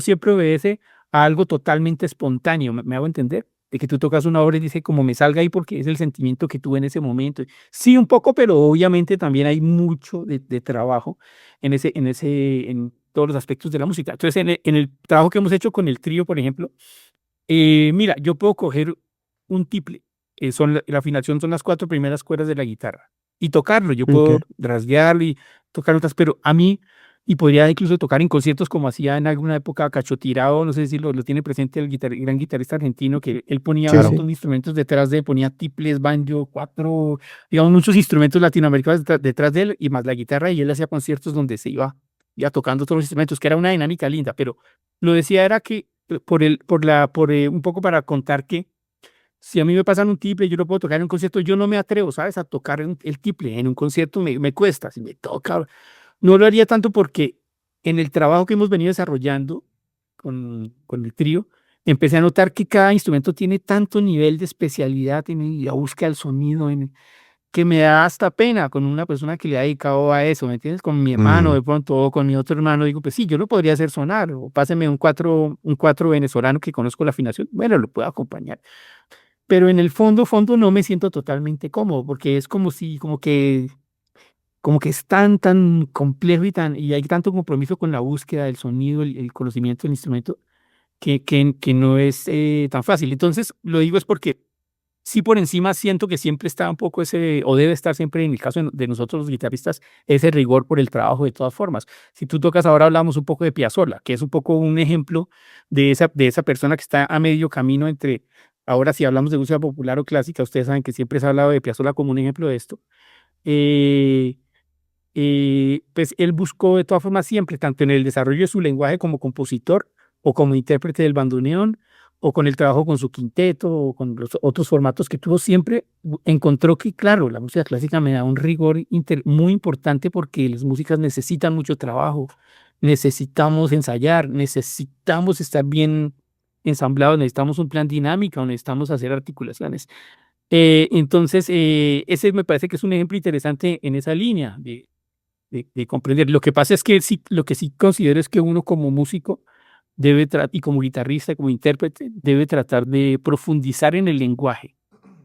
Speaker 3: siempre obedece a algo totalmente espontáneo. ¿Me hago entender? De que tú tocas una obra y dice como me salga ahí porque es el sentimiento que tuve en ese momento. Sí, un poco, pero obviamente también hay mucho de trabajo en todos los aspectos de la música. Entonces, en el trabajo que hemos hecho con el trío, por ejemplo, mira, yo puedo coger un tiple, la afinación son las 4 primeras cuerdas de la guitarra, y tocarlo. Yo
Speaker 1: Ok.
Speaker 3: puedo rasguearlo y tocar otras, pero a mí, y podría incluso tocar en conciertos como hacía en alguna época Cacho Tirado, no sé si lo tiene presente el gran guitarrista argentino, que él ponía
Speaker 1: Sí,
Speaker 2: Claro.
Speaker 1: sí.
Speaker 3: hartos instrumentos detrás de él, ponía tiples, banjo, cuatro, digamos, muchos instrumentos latinoamericanos detrás de él, y más la guitarra, y él hacía conciertos donde iba tocando todos los instrumentos, que era una dinámica linda, pero lo decía era que un poco para contar que si a mí me pasan un tiple, yo lo puedo tocar en un concierto, yo no me atrevo, ¿sabes? A tocar el tiple en un concierto me cuesta, si me toca, no lo haría tanto porque en el trabajo que hemos venido desarrollando con el trío, empecé a notar que cada instrumento tiene tanto nivel de especialidad en la búsqueda del sonido, que me da hasta pena con una persona que le ha dedicado a eso, ¿me entiendes? Con mi hermano
Speaker 2: Mm,
Speaker 3: de pronto, o con mi otro hermano, digo, pues sí, yo lo podría hacer sonar, o páseme un cuatro venezolano que conozco la afinación, bueno, lo puedo acompañar, pero en el fondo no me siento totalmente cómodo, porque es como que es tan complejo y hay tanto compromiso con la búsqueda del sonido, el conocimiento del instrumento, que no es tan fácil. Entonces, lo digo es porque sí, por encima siento que siempre está un poco o debe estar siempre en el caso de nosotros los guitarristas, ese rigor por el trabajo de todas formas. Si tú tocas, ahora hablamos un poco de Piazzolla, que es un poco un ejemplo de esa persona que está a medio camino entre, ahora si hablamos de música popular o clásica, ustedes saben que siempre se ha hablado de Piazzolla como un ejemplo de esto. Eh, pues él buscó de todas formas siempre, tanto en el desarrollo de su lenguaje como compositor o como intérprete del bandoneón, o con el trabajo con su quinteto o con los otros formatos que tuvo, siempre encontró que, claro, la música clásica me da un rigor muy importante porque las músicas necesitan mucho trabajo, necesitamos ensayar, necesitamos estar bien ensamblados, necesitamos un plan dinámico, necesitamos hacer articulaciones. Entonces, ese me parece que es un ejemplo interesante en esa línea de comprender. Lo que pasa es que sí, lo que sí considero es que uno como músico y como guitarrista, como intérprete, debe tratar de profundizar en el lenguaje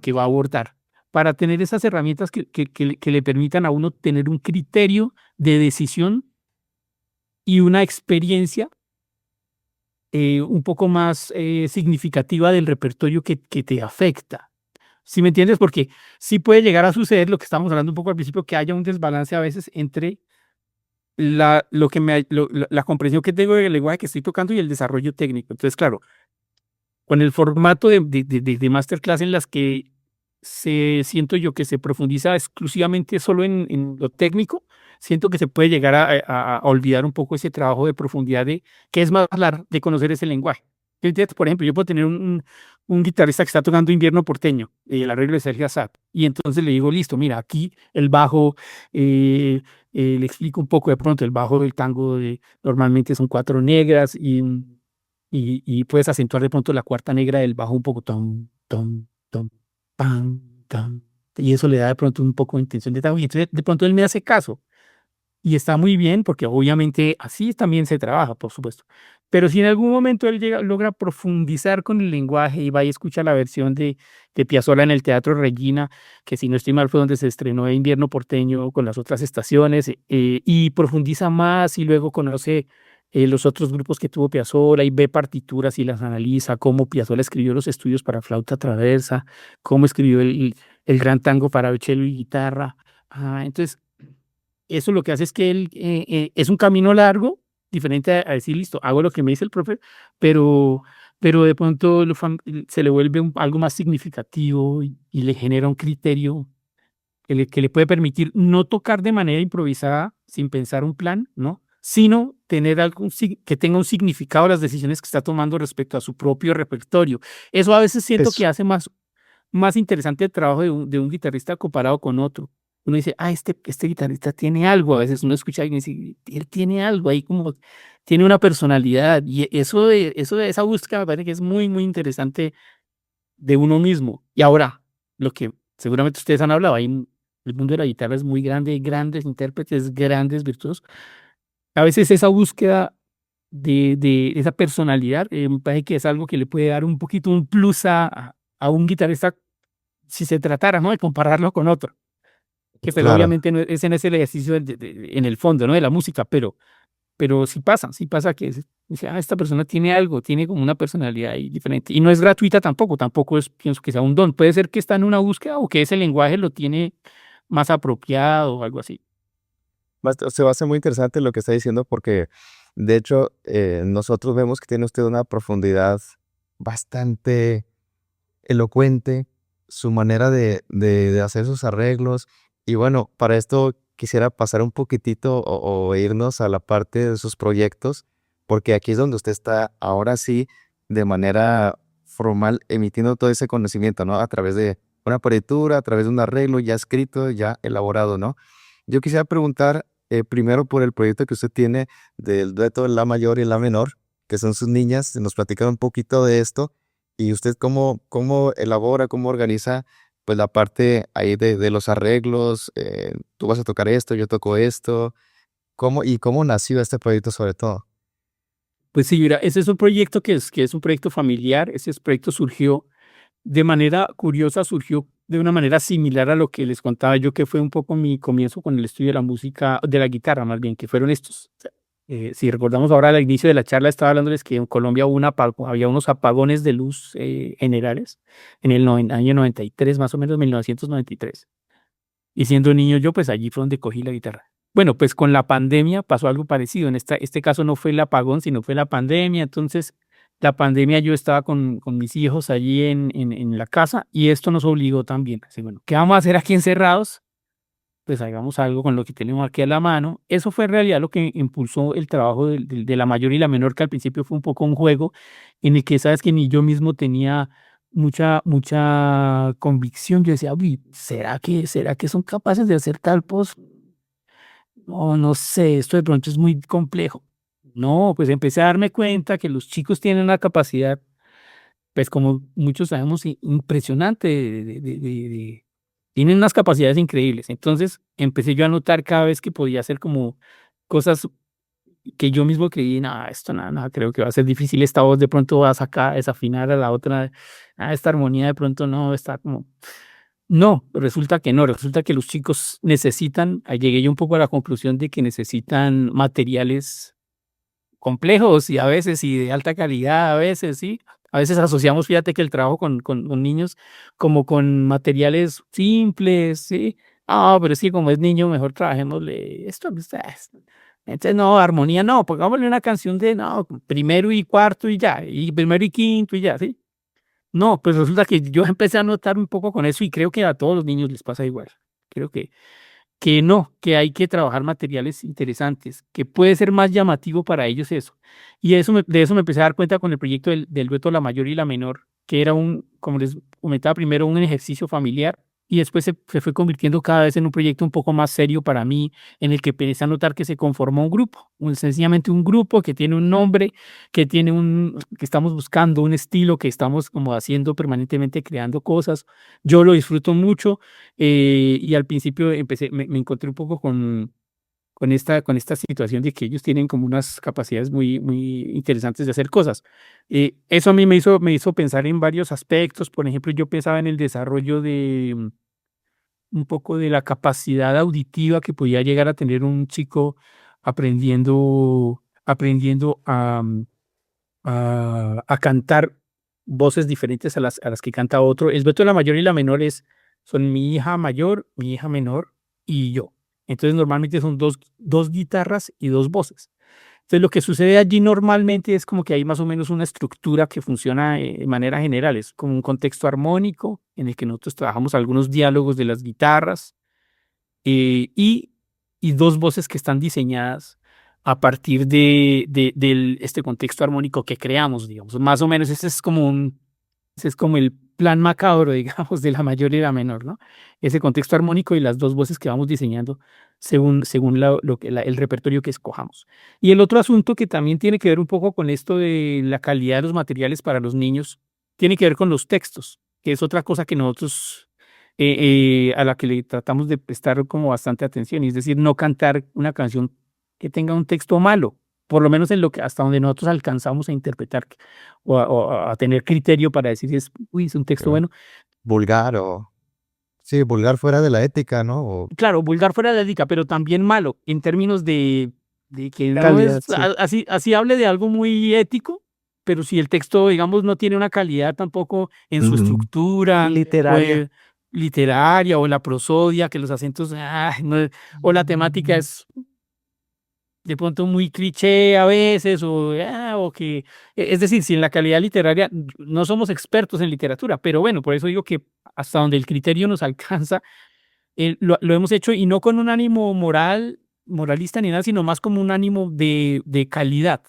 Speaker 3: que va a abordar para tener esas herramientas que le permitan a uno tener un criterio de decisión y una experiencia un poco más significativa del repertorio que te afecta. ¿Sí me entiendes? Porque sí puede llegar a suceder lo que estábamos hablando un poco al principio, que haya un desbalance a veces entre la comprensión que tengo del lenguaje que estoy tocando y el desarrollo técnico. Entonces, claro, con el formato de masterclass en las que siento yo que se profundiza exclusivamente solo en lo técnico, siento que se puede llegar a olvidar un poco ese trabajo de profundidad que es más hablar de conocer ese lenguaje. Entonces, por ejemplo, yo puedo tener un guitarrista que está tocando invierno porteño, el arreglo de Sergio Assad, y entonces le digo, listo, mira, aquí el bajo, le explico un poco de pronto, el bajo del tango normalmente son 4 negras y puedes acentuar de pronto la cuarta negra del bajo un poco, tom, tom, tom, pam, tam, y eso le da de pronto un poco de intención de tango, y entonces de pronto él me hace caso, y está muy bien, porque obviamente así también se trabaja, por supuesto. Pero si en algún momento él logra profundizar con el lenguaje y va y escucha la versión de Piazzolla en el Teatro Regina, que si no estoy mal fue donde se estrenó Invierno Porteño con las otras estaciones, y profundiza más y luego conoce los otros grupos que tuvo Piazzolla y ve partituras y las analiza, cómo Piazzolla escribió los estudios para flauta traversa, cómo escribió el gran tango para cello y guitarra. Entonces, eso lo que hace es que él es un camino largo, diferente a decir, listo, hago lo que me dice el profe, pero, pero de pronto se le vuelve algo más significativo y le genera un criterio que le puede permitir no tocar de manera improvisada, sin pensar un plan, ¿no? sino tener algo que tenga un significado las decisiones que está tomando respecto a su propio repertorio. Eso a veces siento
Speaker 1: Es
Speaker 3: que hace más interesante el trabajo de un guitarrista comparado con otro. Uno dice, este guitarrista tiene algo. A veces uno escucha a alguien y dice, él tiene algo ahí, como tiene una personalidad. Y eso de esa búsqueda me parece que es muy, muy interesante de uno mismo. Y ahora, lo que seguramente ustedes han hablado, el mundo de la guitarra es muy grande, hay grandes intérpretes, grandes virtuosos. A veces esa búsqueda de esa personalidad, me parece que es algo que le puede dar un poquito un plus a un guitarrista si se tratara, ¿no? De compararlo con otro. Que pues
Speaker 2: Claro,
Speaker 3: obviamente no ese no es el ejercicio en el fondo, ¿no? De la música, pero sí pasa que dice, esta persona tiene algo, tiene como una personalidad ahí diferente. Y no es gratuita tampoco pienso que sea un don. Puede ser que está en una búsqueda o que ese lenguaje lo tiene más apropiado o algo así.
Speaker 2: se va a hacer muy interesante lo que está diciendo porque, de hecho, nosotros vemos que tiene usted una profundidad bastante elocuente, su manera de hacer sus arreglos. Y bueno, para esto quisiera pasar un poquitito o irnos a la parte de sus proyectos, porque aquí es donde usted está ahora sí, de manera formal, emitiendo todo ese conocimiento, ¿no? A través de una partitura, a través de un arreglo ya escrito, ya elaborado, ¿no? Yo quisiera preguntar primero por el proyecto que usted tiene del dueto La Mayor y La Menor, que son sus niñas. Nos platican un poquito de esto. ¿Y usted cómo elabora, cómo organiza pues la parte ahí de los arreglos? Tú vas a tocar esto, yo toco esto. ¿Cómo nació este proyecto sobre todo?
Speaker 3: Pues sí, mira, ese es un proyecto que es un proyecto familiar. Ese proyecto surgió de manera curiosa, surgió de una manera similar a lo que les contaba yo, que fue un poco mi comienzo con el estudio de la música, de la guitarra más bien, que fueron estos. O sea, si recordamos ahora al inicio de la charla, estaba hablándoles que en Colombia había unos apagones de luz generales en el año 93, más o menos 1993. Y siendo niño yo, pues allí fue donde cogí la guitarra. Bueno, pues con la pandemia pasó algo parecido. Este caso no fue el apagón, sino fue la pandemia. Entonces, la pandemia yo estaba con mis hijos allí en la casa y esto nos obligó también. Así, bueno, ¿qué vamos a hacer aquí encerrados? Pues hagamos algo con lo que tenemos aquí a la mano. Eso fue en realidad lo que impulsó el trabajo de la mayor y la menor, que al principio fue un poco un juego en el que, sabes, que ni yo mismo tenía mucha convicción. Yo decía, uy, ¿será que son capaces de hacer tal post? No, no sé, esto de pronto es muy complejo. No, pues empecé a darme cuenta que los chicos tienen una capacidad, pues como muchos sabemos, impresionante tienen unas capacidades increíbles. Entonces empecé yo a notar cada vez que podía hacer como cosas que yo mismo creí, nada, esto nada, nada, creo que va a ser difícil, esta voz de pronto va a sacar, desafinar a la otra, esta armonía de pronto no, está como... No, resulta que no, resulta que los chicos necesitan, llegué yo un poco a la conclusión de que necesitan materiales complejos y a veces y de alta calidad, a veces, sí. A veces asociamos, fíjate que el trabajo con niños como con materiales simples, sí. Ah, pero es que como es niño, mejor trabajémosle esto. Entonces, no, armonía, no, pongámosle una canción de, no, primero y cuarto y ya, y primero y quinto y ya, sí. No, pues resulta que yo empecé a notar un poco con eso y creo que a todos los niños les pasa igual. Creo que no, que hay que trabajar materiales interesantes, que puede ser más llamativo para ellos eso. Y de eso me empecé a dar cuenta con el proyecto del dueto La Mayor y La Menor, que era como les comentaba primero, un ejercicio familiar y después se fue convirtiendo cada vez en un proyecto un poco más serio para mí, en el que empecé a notar que se conformó un grupo, sencillamente un grupo que tiene un nombre, que estamos buscando un estilo, que estamos como haciendo permanentemente, creando cosas. Yo lo disfruto mucho y al principio me encontré un poco con esta situación de que ellos tienen como unas capacidades muy, muy interesantes de hacer cosas. Eso a mí me hizo pensar en varios aspectos. Por ejemplo, yo pensaba en el desarrollo de un poco de la capacidad auditiva que podía llegar a tener un chico aprendiendo a cantar voces diferentes a las que canta otro. El dueto de la mayor y la menor son mi hija mayor, mi hija menor y yo. Entonces normalmente son dos guitarras y dos voces. Entonces lo que sucede allí normalmente es como que hay más o menos una estructura que funciona de manera general. Es como un contexto armónico en el que nosotros trabajamos algunos diálogos de las guitarras y dos voces que están diseñadas a partir del este contexto armónico que creamos, digamos. Más o menos ese es como el plan macabro, digamos, de la mayor y la menor, ¿no? Ese contexto armónico y las dos voces que vamos diseñando según el repertorio que escojamos. Y el otro asunto que también tiene que ver un poco con esto de la calidad de los materiales para los niños, tiene que ver con los textos, que es otra cosa que nosotros, a la que le tratamos de prestar como bastante atención, y es decir, no cantar una canción que tenga un texto malo, por lo menos en lo que hasta donde nosotros alcanzamos a interpretar o a tener criterio para decir si es, uy, es un texto
Speaker 2: Claro.
Speaker 3: bueno.
Speaker 2: Vulgar o... Sí, vulgar fuera de la ética, ¿no? O...
Speaker 3: Claro, vulgar fuera de ética, pero también malo en términos de que no
Speaker 1: Calidad,
Speaker 3: es
Speaker 1: sí.
Speaker 3: así hable de algo muy ético, pero si el texto, digamos, no tiene una calidad tampoco en su
Speaker 2: Ujú.
Speaker 3: estructura o
Speaker 1: Literaria.
Speaker 3: literaria o la prosodia, que los acentos, o la temática es de pronto muy cliché a veces, o que, es decir, si en la calidad literaria no somos expertos en literatura, pero bueno, por eso digo que hasta donde el criterio nos alcanza, lo hemos hecho y no con un ánimo moralista ni nada, sino más como un ánimo de calidad,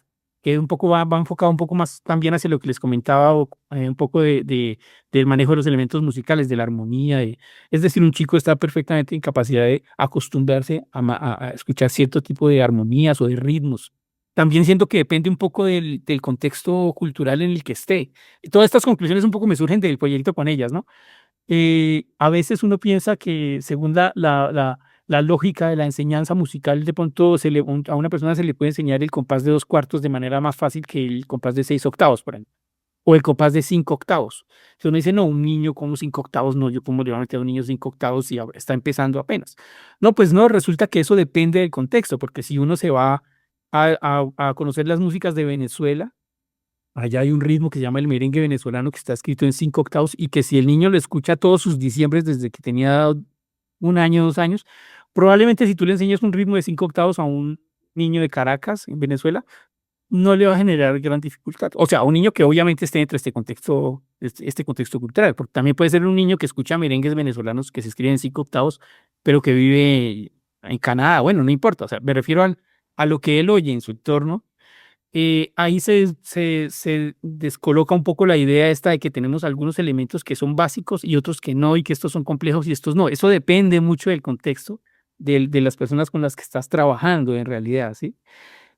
Speaker 3: que un poco va enfocado un poco más también hacia lo que les comentaba, un poco del manejo de los elementos musicales, de la armonía. Es decir, un chico está perfectamente en capacidad de acostumbrarse a escuchar cierto tipo de armonías o de ritmos. También siento que depende un poco del contexto cultural en el que esté. Todas estas conclusiones un poco me surgen del proyecto con ellas, ¿no? A veces uno piensa que según la lógica de la enseñanza musical, de pronto a una persona se le puede enseñar el compás de 2/4 de manera más fácil que el compás de 6/8, por ejemplo, o el compás de 5/8. Si uno dice, no, un niño con 5/8, no, yo cómo le voy a meter a un niño 5/8 y está empezando apenas. No, pues no, resulta que eso depende del contexto, porque si uno se va a conocer las músicas de Venezuela, allá hay un ritmo que se llama el merengue venezolano que está escrito en 5/8 y que si el niño lo escucha todos sus diciembres desde que tenía 1 año, 2 años, probablemente si tú le enseñas un ritmo de 5/8 a un niño de Caracas, en Venezuela, no le va a generar gran dificultad. O sea, a un niño que obviamente esté dentro de este contexto cultural, porque también puede ser un niño que escucha merengues venezolanos que se escriben en 5/8, pero que vive en Canadá. Bueno, no importa. O sea, me refiero a lo que él oye en su entorno. Ahí se descoloca un poco la idea esta de que tenemos algunos elementos que son básicos y otros que no, y que estos son complejos y estos no. Eso depende mucho del contexto de las personas con las que estás trabajando en realidad, ¿sí?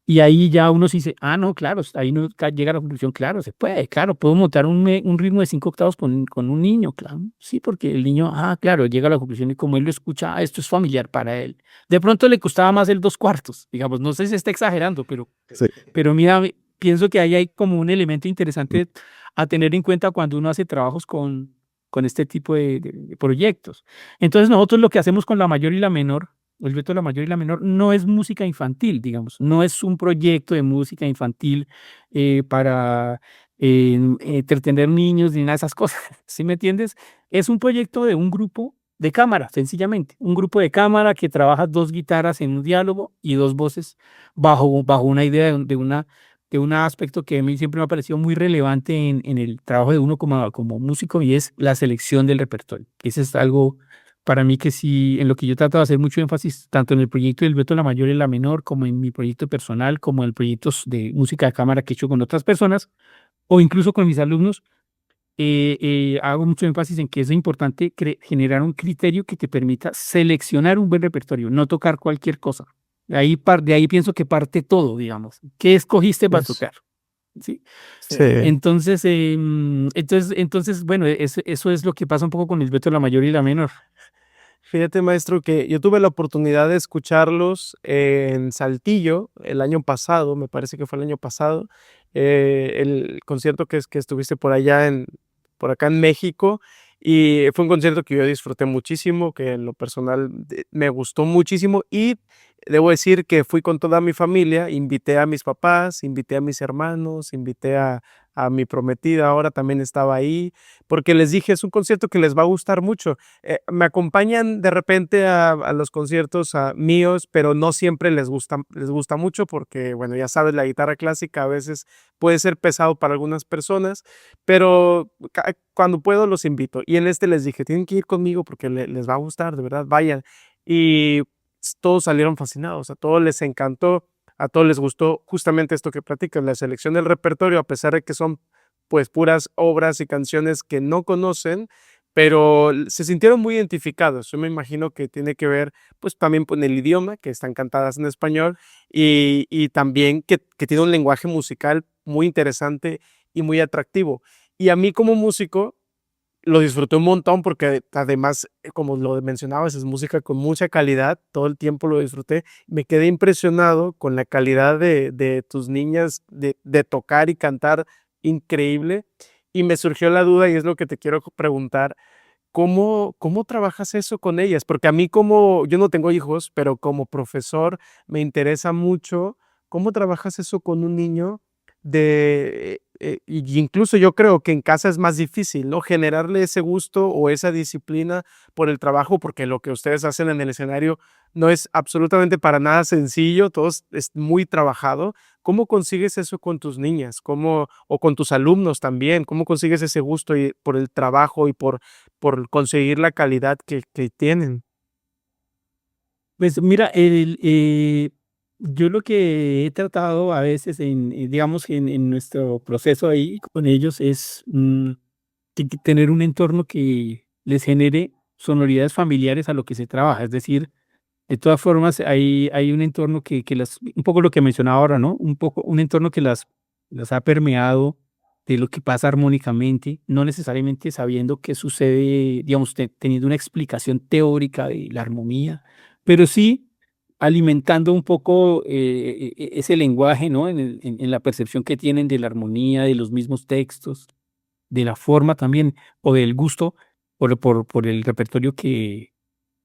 Speaker 3: Y ahí ya uno sí dice, no, claro, ahí uno llega a la conclusión, claro, se puede, claro, puedo montar un ritmo de 5/8 con un niño, claro, sí, porque el niño, claro, llega a la conclusión y como él lo escucha, esto es familiar para él. De pronto le costaba más el 2/4, digamos, no sé si está exagerando,
Speaker 2: Sí.
Speaker 3: pero mira, pienso que ahí hay como un elemento interesante a tener en cuenta cuando uno hace trabajos con este tipo de proyectos. Entonces nosotros lo que hacemos con la mayor y la menor, el reto de la mayor y la menor, no es música infantil, digamos, no es un proyecto de música infantil para entretener niños ni nada de esas cosas, ¿sí me entiendes? Es un proyecto de un grupo de cámara, sencillamente, un grupo de cámara que trabaja 2 guitarras en un diálogo y 2 voces bajo una idea de un aspecto que a mí siempre me ha parecido muy relevante en el trabajo de uno como músico, y es la selección del repertorio. Ese es algo para mí que sí, en lo que yo trato de hacer mucho énfasis, tanto en el proyecto del Beto la Mayor y la Menor, como en mi proyecto personal, como en proyectos de música de cámara que he hecho con otras personas, o incluso con mis alumnos. Hago mucho énfasis en que es importante generar un criterio que te permita seleccionar un buen repertorio, no tocar cualquier cosa. De ahí pienso que parte todo, digamos. ¿Qué escogiste para
Speaker 1: Eso.
Speaker 3: tocar? ¿Sí?
Speaker 1: Sí.
Speaker 3: Entonces, bueno, eso es lo que pasa un poco con el Beto la Mayor y la Menor.
Speaker 1: Fíjate, maestro, que yo tuve la oportunidad de escucharlos en Saltillo el año pasado, me parece que fue el año pasado, el concierto que estuviste por acá en México, y fue un concierto que yo disfruté muchísimo, que en lo personal me gustó muchísimo, y debo decir que fui con toda mi familia, invité a mis papás, invité a mis hermanos, invité a mi prometida, ahora también estaba ahí, porque les dije, es un concierto que les va a gustar mucho. Me acompañan de repente a los conciertos míos, pero no siempre les gusta mucho porque, bueno, ya sabes, la guitarra clásica a veces puede ser pesado para algunas personas, pero cuando puedo los invito. Y en este les dije, tienen que ir conmigo porque les va a gustar, de verdad, vayan. Y todos salieron fascinados, a todos les encantó. a todos les gustó justamente esto que platicas, la selección del repertorio, a pesar de que son pues puras obras y canciones que no conocen, pero se sintieron muy identificados. Yo me imagino que tiene que ver pues también con el idioma, que están cantadas en español, y también que tiene un lenguaje musical muy interesante y muy atractivo. Y a mí como músico lo disfruté un montón porque además, como lo mencionabas, es música con mucha calidad, todo el tiempo lo disfruté. Me quedé impresionado con la calidad de tus niñas de tocar y cantar increíble. Y me surgió la duda y es lo que te quiero preguntar. ¿Cómo trabajas eso con ellas? Porque a mí yo no tengo hijos, pero como profesor me interesa mucho cómo trabajas eso con un niño y incluso yo creo que en casa es más difícil, ¿no? Generarle ese gusto o esa disciplina por el trabajo, porque lo que ustedes hacen en el escenario no es absolutamente para nada sencillo, es muy trabajado. ¿Cómo consigues eso con tus niñas? O con tus alumnos también? ¿Cómo consigues ese gusto por el trabajo y por conseguir la calidad que tienen?
Speaker 3: Pues mira, yo lo que he tratado a veces digamos, en nuestro proceso ahí con ellos es tener un entorno que les genere sonoridades familiares a lo que se trabaja. Es decir, de todas formas, hay un entorno un poco lo que mencionaba ahora, ¿no? Un poco, un entorno que las ha permeado de lo que pasa armónicamente, no necesariamente sabiendo qué sucede, digamos, teniendo una explicación teórica de la armonía, pero sí alimentando un poco ese lenguaje, ¿no? En la percepción que tienen de la armonía, de los mismos textos, de la forma también, o del gusto por el repertorio que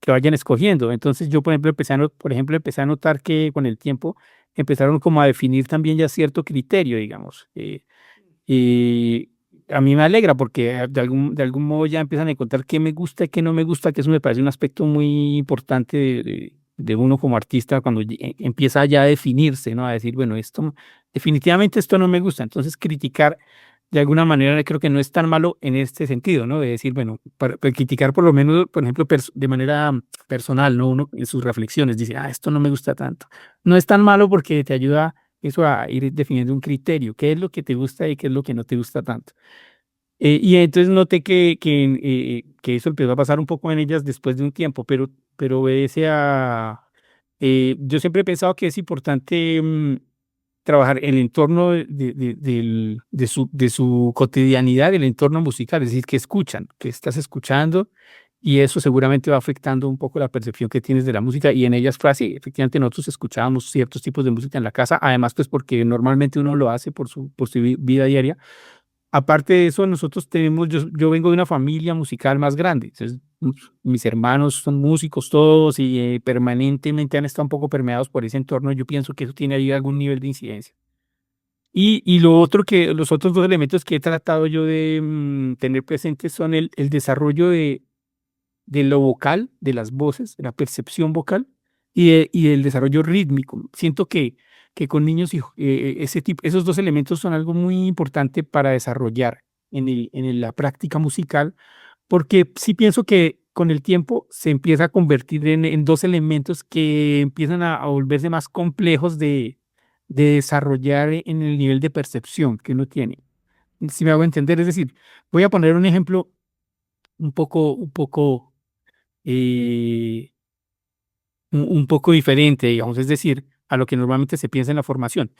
Speaker 3: vayan escogiendo. Entonces yo, por ejemplo, empecé a notar que con el tiempo empezaron como a definir también ya cierto criterio, digamos. Y a mí me alegra porque de algún modo ya empiezan a encontrar qué me gusta y qué no me gusta, que eso me parece un aspecto muy importante de uno como artista cuando empieza ya a definirse, ¿no? A decir, bueno, definitivamente esto no me gusta. Entonces criticar de alguna manera creo que no es tan malo en este sentido, ¿no? De decir, bueno, para criticar por lo menos, por ejemplo, de manera personal, ¿no? Uno en sus reflexiones dice, esto no me gusta tanto. No es tan malo porque te ayuda eso a ir definiendo un criterio, qué es lo que te gusta y qué es lo que no te gusta tanto. Y entonces noté que eso empezó a pasar un poco en ellas después de un tiempo, pero obedece yo siempre he pensado que es importante trabajar el entorno de su cotidianidad, el entorno musical, es decir, que escuchan, que estás escuchando, y eso seguramente va afectando un poco la percepción que tienes de la música, y en ellas fue así, efectivamente nosotros escuchábamos ciertos tipos de música en la casa, además pues porque normalmente uno lo hace por su vida diaria. Aparte de eso, yo vengo de una familia musical más grande, entonces mis hermanos son músicos todos y permanentemente han estado un poco permeados por ese entorno, yo pienso que eso tiene ahí algún nivel de incidencia. Y los otros dos elementos que he tratado yo de tener presentes son el desarrollo de lo vocal, de las voces, de la percepción vocal y del desarrollo rítmico. Siento que con niños esos dos elementos son algo muy importante para desarrollar en la práctica musical, porque sí pienso que con el tiempo se empieza a convertir en dos elementos que empiezan a volverse más complejos de desarrollar en el nivel de percepción que uno tiene. Si me hago entender, es decir, voy a poner un ejemplo un poco eh, un poco diferente, digamos, es decir, a lo que normalmente se piensa en la formación.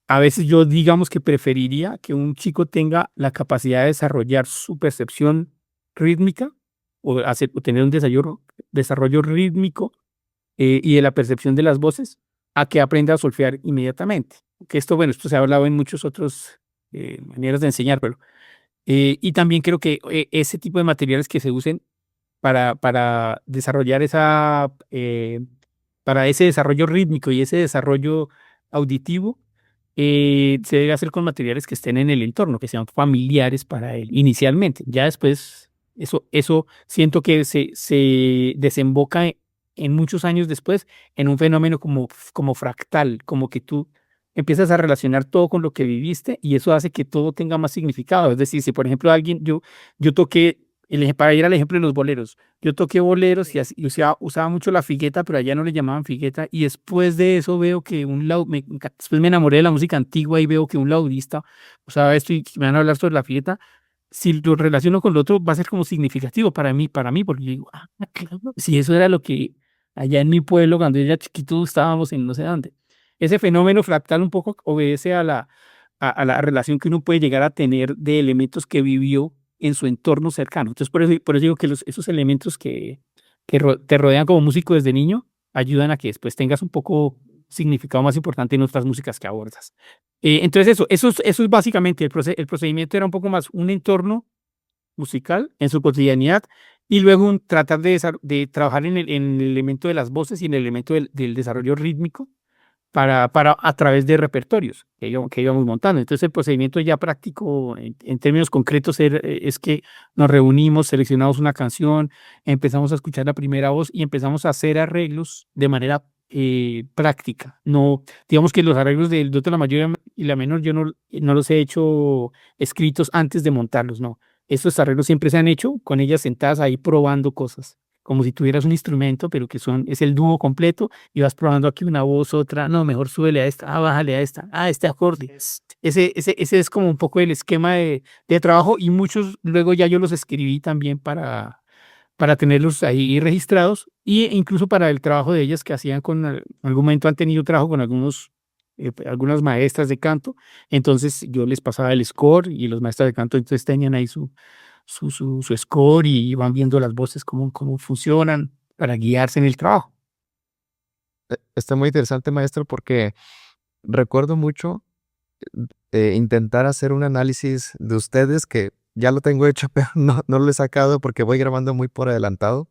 Speaker 3: A veces yo digamos que preferiría que un chico tenga la capacidad de desarrollar su percepción rítmica o tener un desarrollo rítmico y de la percepción de las voces a que aprenda a solfear inmediatamente. Que esto se ha hablado en muchos otros maneras de enseñar, pero y también creo que ese tipo de materiales que se usen para desarrollar para ese desarrollo rítmico y ese desarrollo auditivo, se debe hacer con materiales que estén en el entorno, que sean familiares para él inicialmente. Ya después, eso siento que se desemboca en muchos años después en un fenómeno como fractal, como que tú empiezas a relacionar todo con lo que viviste y eso hace que todo tenga más significado. Es decir, si por ejemplo yo toqué para ir al ejemplo de los boleros. Yo toqué boleros y usaba mucho la figueta, pero allá no le llamaban figueta. Y después de eso veo que después me enamoré de la música antigua y veo que un laudista usaba esto y me van a hablar sobre la figueta. Si lo relaciono con lo otro, va a ser como significativo para mí, porque yo digo, claro, si eso era lo que allá en mi pueblo, cuando yo era chiquito, estábamos en no sé dónde. Ese fenómeno fractal un poco obedece a la relación que uno puede llegar a tener de elementos que vivió en su entorno cercano. Entonces, por eso digo que esos elementos que te rodean como músico desde niño ayudan a que después tengas un poco significado más importante en otras músicas que abordas. Entonces, eso es básicamente el procedimiento era un poco más un entorno musical en su cotidianidad y luego tratar de trabajar en el elemento de las voces y en el elemento del desarrollo rítmico para a través de repertorios que íbamos montando. Entonces, el procedimiento ya práctico, en términos concretos, es que nos reunimos, seleccionamos una canción, empezamos a escuchar la primera voz y empezamos a hacer arreglos de manera práctica. No, digamos que los arreglos del dueto de la mayor y la menor, yo no los he hecho escritos antes de montarlos, no. Estos arreglos siempre se han hecho con ellas sentadas ahí probando cosas, como si tuvieras un instrumento, pero es el dúo completo y vas probando aquí una voz, otra, no, mejor súbele a esta, bájale a esta, este acorde. Ese es como un poco el esquema de trabajo y muchos luego ya yo los escribí también para tenerlos ahí registrados e incluso para el trabajo de ellas que hacían en algún momento han tenido trabajo con algunas maestras de canto, entonces yo les pasaba el score y los maestros de canto entonces tenían ahí su score y van viendo las voces cómo funcionan para guiarse en el trabajo.
Speaker 2: Está muy interesante, maestro, porque recuerdo mucho intentar hacer un análisis de ustedes que ya lo tengo hecho, pero no lo he sacado porque voy grabando muy por adelantado.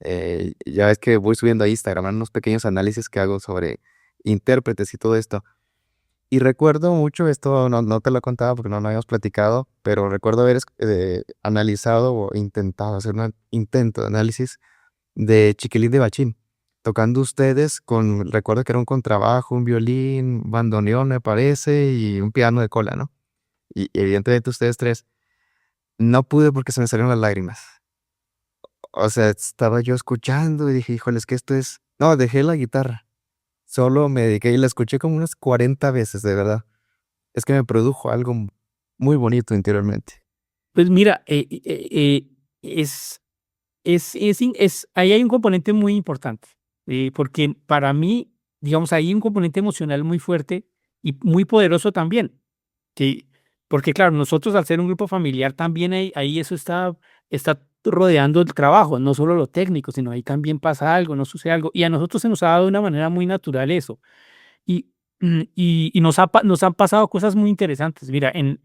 Speaker 2: Ya ves que voy subiendo a Instagram unos pequeños análisis que hago sobre intérpretes y todo esto. Y recuerdo mucho, esto no te lo contaba porque no lo habíamos platicado, pero recuerdo haber analizado o intentado hacer un intento de análisis de Chiquilín de Bachín, tocando ustedes recuerdo que era un contrabajo, un violín, bandoneón me parece, y un piano de cola, ¿no? Y evidentemente ustedes tres, no pude porque se me salieron las lágrimas. O sea, estaba yo escuchando y dije, híjole, es que esto es... No, dejé la guitarra. Solo me dediqué y la escuché como unas 40 veces, de verdad. Es que me produjo algo muy bonito interiormente.
Speaker 3: Pues mira, ahí hay un componente muy importante, porque para mí, digamos, hay un componente emocional muy fuerte y muy poderoso también, que, porque claro, nosotros al ser un grupo familiar también ahí eso está rodeando el trabajo, no solo lo técnico, sino ahí también pasa algo, no sucede algo, y a nosotros se nos ha dado de una manera muy natural eso, y, y nos han pasado cosas muy interesantes. Mira, en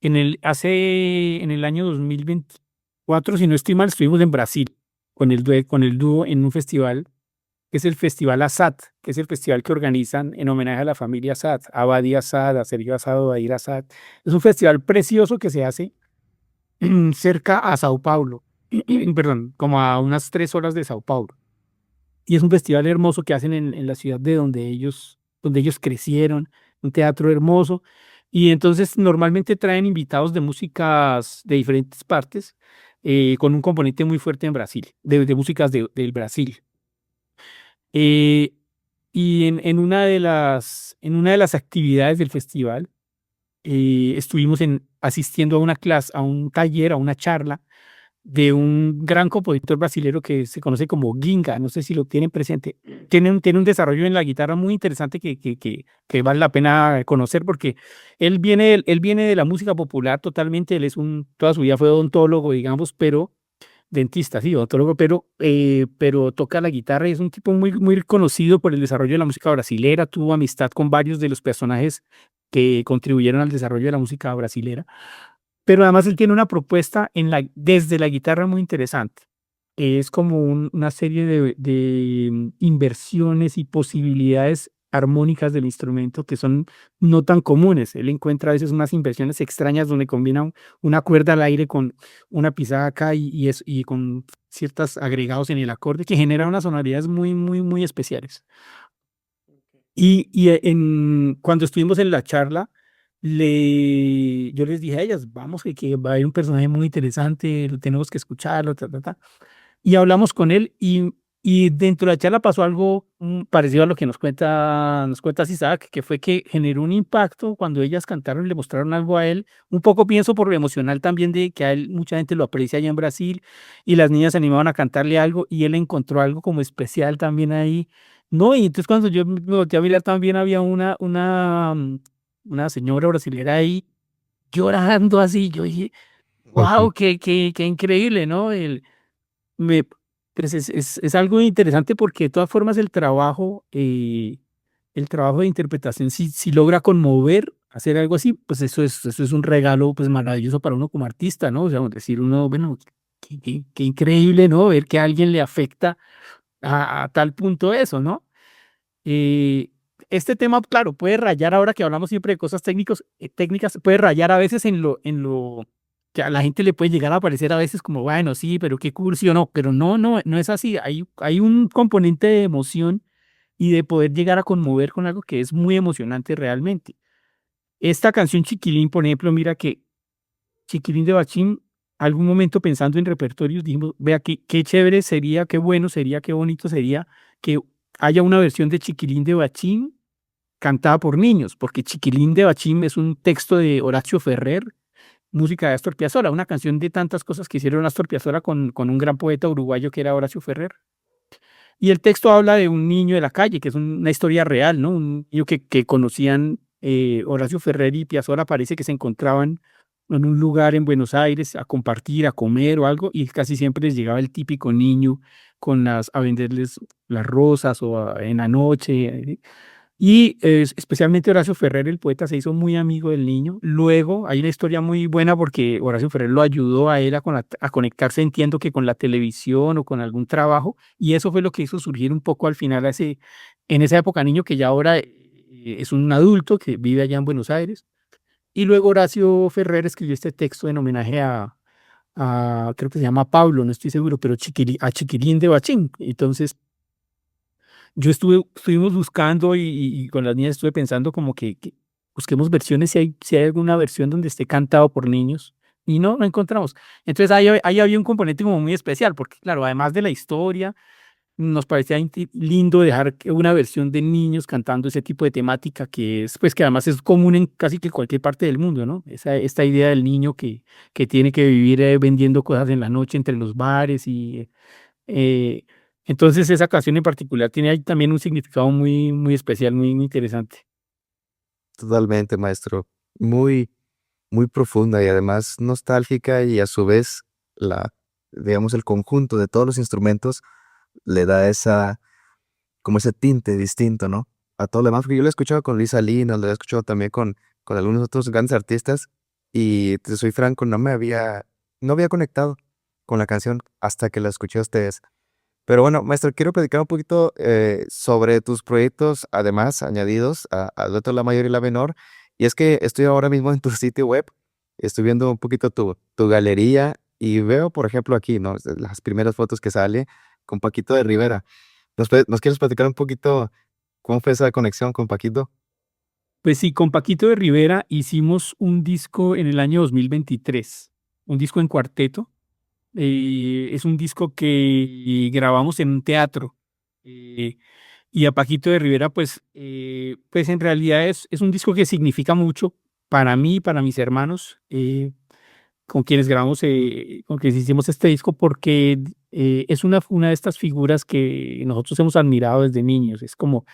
Speaker 3: el año 2024, si no estoy mal, estuvimos en Brasil con el dúo en un festival que es el Festival ASAT, que es el festival que organizan en homenaje a la familia Assad, a Badi Assad, a Sergio Assad, a Badir Assad. Es un festival precioso que se hace cerca a Sao Paulo, perdón, como a unas 3 horas de Sao Paulo. Y es un festival hermoso que hacen en la ciudad de donde ellos crecieron, un teatro hermoso. Y entonces normalmente traen invitados de músicas de diferentes partes, con un componente muy fuerte en Brasil, de músicas del Brasil. Eh, y en una de las actividades del festival, estuvimos asistiendo a una clase, a un taller, a una charla de un gran compositor brasilero que se conoce como Ginga, no sé si lo tienen presente. Tiene un desarrollo en la guitarra muy interesante que vale la pena conocer porque él viene de la música popular totalmente, toda su vida fue odontólogo, digamos, pero dentista, sí, odontólogo, pero toca la guitarra y es un tipo muy, muy conocido por el desarrollo de la música brasilera, tuvo amistad con varios de los personajes que contribuyeron al desarrollo de la música brasilera. Pero además él tiene una propuesta desde la guitarra muy interesante. Es como una serie de inversiones y posibilidades armónicas del instrumento que son no tan comunes. Él encuentra a veces unas inversiones extrañas donde combina una cuerda al aire con una pisada acá y con ciertos agregados en el acorde que generan unas sonoridades muy, muy, muy especiales. Y cuando estuvimos en la charla, yo les dije a ellas, vamos, que va a haber un personaje muy interesante, tenemos que escucharlo, ta, ta, ta. Y hablamos con él y dentro de la charla pasó algo parecido a lo que nos cuenta Isaac, que fue que generó un impacto cuando ellas cantaron y le mostraron algo a él, un poco pienso por lo emocional también de que a él mucha gente lo aprecia allá en Brasil y las niñas se animaban a cantarle algo y él encontró algo como especial también ahí. No, y entonces cuando yo me volteé a mirar también había una señora brasilera ahí llorando así, yo dije, wow, qué increíble, ¿no? Me, pues es algo interesante porque de todas formas el trabajo de interpretación, si logra conmover, hacer algo así, pues eso es un regalo pues maravilloso para uno como artista, ¿no? O sea, decir uno, bueno, qué increíble, ¿no? Ver que a alguien le afecta a tal punto eso, ¿no? Eh, este tema, claro, puede rayar ahora que hablamos siempre de cosas técnicas, puede rayar a veces en lo que a la gente le puede llegar a parecer a veces como, bueno, sí, pero qué cursi o no, pero no es así. Hay un componente de emoción y de poder llegar a conmover con algo que es muy emocionante realmente. Esta canción Chiquilín, por ejemplo, mira que Chiquilín de Bachín, algún momento pensando en repertorios, dijimos, vea qué chévere sería, qué bueno sería, qué bonito sería que haya una versión de Chiquilín de Bachín cantada por niños, porque Chiquilín de Bachín es un texto de Horacio Ferrer, música de Astor Piazzolla, una canción de tantas cosas que hicieron Astor Piazzolla con un gran poeta uruguayo que era Horacio Ferrer. Y el texto habla de un niño de la calle, que es una historia real, ¿no? Un niño que conocían Horacio Ferrer y Piazzolla, parece que se encontraban en un lugar en Buenos Aires a compartir, a comer o algo, y casi siempre les llegaba el típico niño a venderles las rosas en la noche. Y especialmente Horacio Ferrer, el poeta, se hizo muy amigo del niño. Luego hay una historia muy buena porque Horacio Ferrer lo ayudó a él a conectarse, entiendo que con la televisión o con algún trabajo, y eso fue lo que hizo surgir un poco al final en esa época niño que ya ahora es un adulto que vive allá en Buenos Aires. Y luego Horacio Ferrer escribió este texto en homenaje creo que se llama Pablo, no estoy seguro, pero a Chiquilín de Bachín. Entonces, estuvimos buscando y con las niñas estuve pensando como que busquemos versiones si hay alguna versión donde esté cantado por niños y no encontramos. Entonces ahí había un componente como muy especial porque claro, además de la historia, nos parecía lindo dejar una versión de niños cantando ese tipo de temática que es, pues que además es común en casi que cualquier parte del mundo, ¿no? Esta idea del niño que tiene que vivir vendiendo cosas en la noche entre los bares y eh, entonces esa canción en particular tiene ahí también un significado muy, muy especial, muy, muy interesante.
Speaker 2: Totalmente, maestro. Muy, muy profunda y además nostálgica y a su vez digamos, el conjunto de todos los instrumentos le da como ese tinte distinto, ¿no? A todo lo demás, porque yo lo he escuchado con Lisa Lina, lo he escuchado también con algunos otros grandes artistas y te soy franco, no había conectado con la canción hasta que la escuché a ustedes. Pero bueno, maestro, quiero platicar un poquito sobre tus proyectos, además añadidos a Dueto La Mayor y La Menor. Y es que estoy ahora mismo en tu sitio web, estoy viendo un poquito tu galería y veo, por ejemplo, aquí, ¿no? Las primeras fotos que sale con Paquito de Rivera. ¿Nos quieres platicar un poquito cómo fue esa conexión con Paquito?
Speaker 3: Pues sí, con Paquito de Rivera hicimos un disco en el año 2023, un disco en cuarteto. Es un disco que grabamos en un teatro. eh, y a Paquito de Rivera, pues en realidad es un disco que significa mucho para mí y para mis hermanos. Con quienes grabamos, con quienes hicimos este disco, porque es una de estas figuras que nosotros hemos admirado desde niños. Es como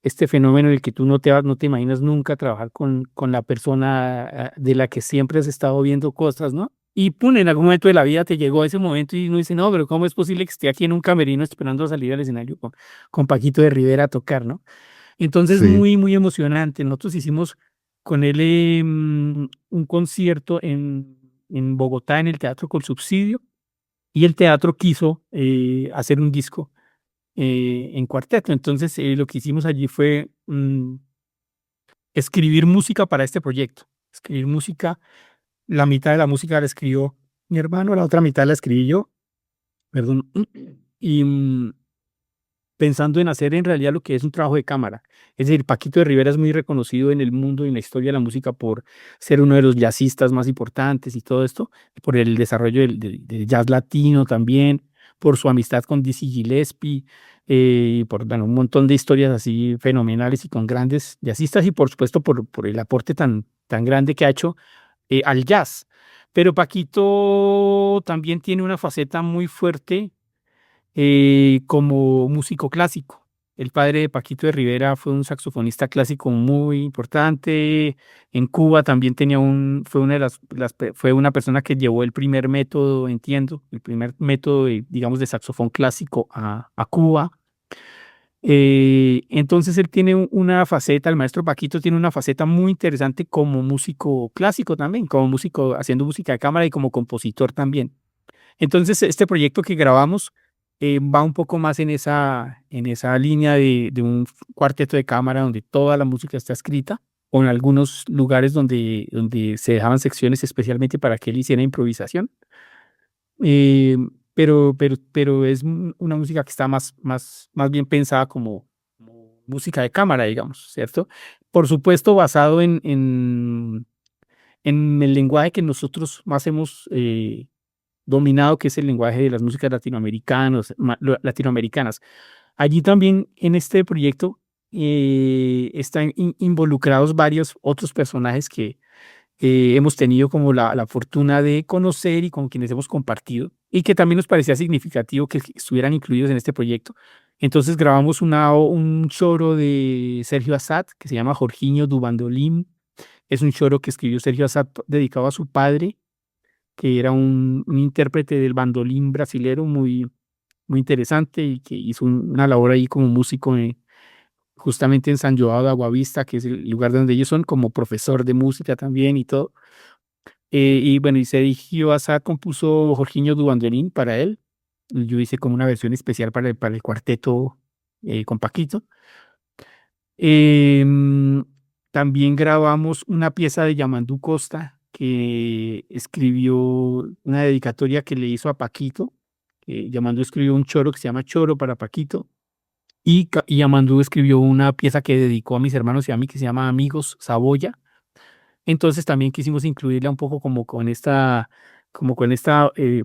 Speaker 3: este fenómeno en el que tú no te imaginas nunca trabajar con la persona de la que siempre has estado viendo cosas, ¿no? Y pum, en algún momento de la vida te llegó ese momento y uno dice, no, pero ¿cómo es posible que esté aquí en un camerino esperando a salir al escenario con Paquito de Rivera a tocar, ¿no? Entonces,
Speaker 2: Sí.
Speaker 3: muy, muy emocionante. Nosotros hicimos con él un concierto en Bogotá, en el Teatro Col Subsidio, y el teatro quiso hacer un disco en cuarteto. Entonces, lo que hicimos allí fue escribir música para este proyecto. Escribir música, la mitad de la música la escribió mi hermano, la otra mitad la escribí yo, perdón. Y pensando en hacer en realidad lo que es un trabajo de cámara. Es decir, Paquito de Rivera es muy reconocido en el mundo y en la historia de la música por ser uno de los jazzistas más importantes y todo esto, por el desarrollo del jazz latino también, por su amistad con Dizzy Gillespie, por bueno, un montón de historias así fenomenales y con grandes jazzistas y por supuesto por el aporte tan grande que ha hecho al jazz. Pero Paquito también tiene una faceta muy fuerte como músico clásico. El padre de Paquito de Rivera fue un saxofonista clásico muy importante. En Cuba también fue una de fue una persona que llevó el primer método, entiendo, el primer método, digamos, de saxofón clásico a Cuba. Entonces él tiene una faceta, el maestro Paquito tiene una faceta muy interesante como músico clásico también, como músico haciendo música de cámara y como compositor también. Entonces este proyecto que grabamos va un poco más en esa línea de un cuarteto de cámara donde toda la música está escrita, o en algunos lugares donde se dejaban secciones especialmente para que él hiciera improvisación. Eh, pero es una música que está más bien pensada como música de cámara, digamos, ¿cierto? Por supuesto, basado en el lenguaje que nosotros más hemos dominado, que es el lenguaje de las músicas latinoamericanas. Allí también en este proyecto están involucrados varios otros personajes que hemos tenido como la fortuna de conocer y con quienes hemos compartido y que también nos parecía significativo que estuvieran incluidos en este proyecto. Entonces grabamos un choro de Sergio Assad que se llama Jorginho du Bandolim. Es un choro que escribió Sergio Assad dedicado a su padre, que era un intérprete del bandolín brasilero muy interesante y que hizo una labor ahí como músico justamente en San João da Guavista, que es el lugar donde ellos son, como profesor de música también y todo. Y bueno, y Sergio Assad compuso Jorginho do Bandolim para él. Y yo hice como una versión especial para el cuarteto con Paquito. Em, También grabamos una pieza de Yamandú Costa que escribió una dedicatoria que le hizo a Paquito. Yamandú escribió un choro que se llama Choro para Paquito. Y Yamandú escribió una pieza que dedicó a mis hermanos y a mí que se llama Amigos Saboya. Entonces también quisimos incluirla un poco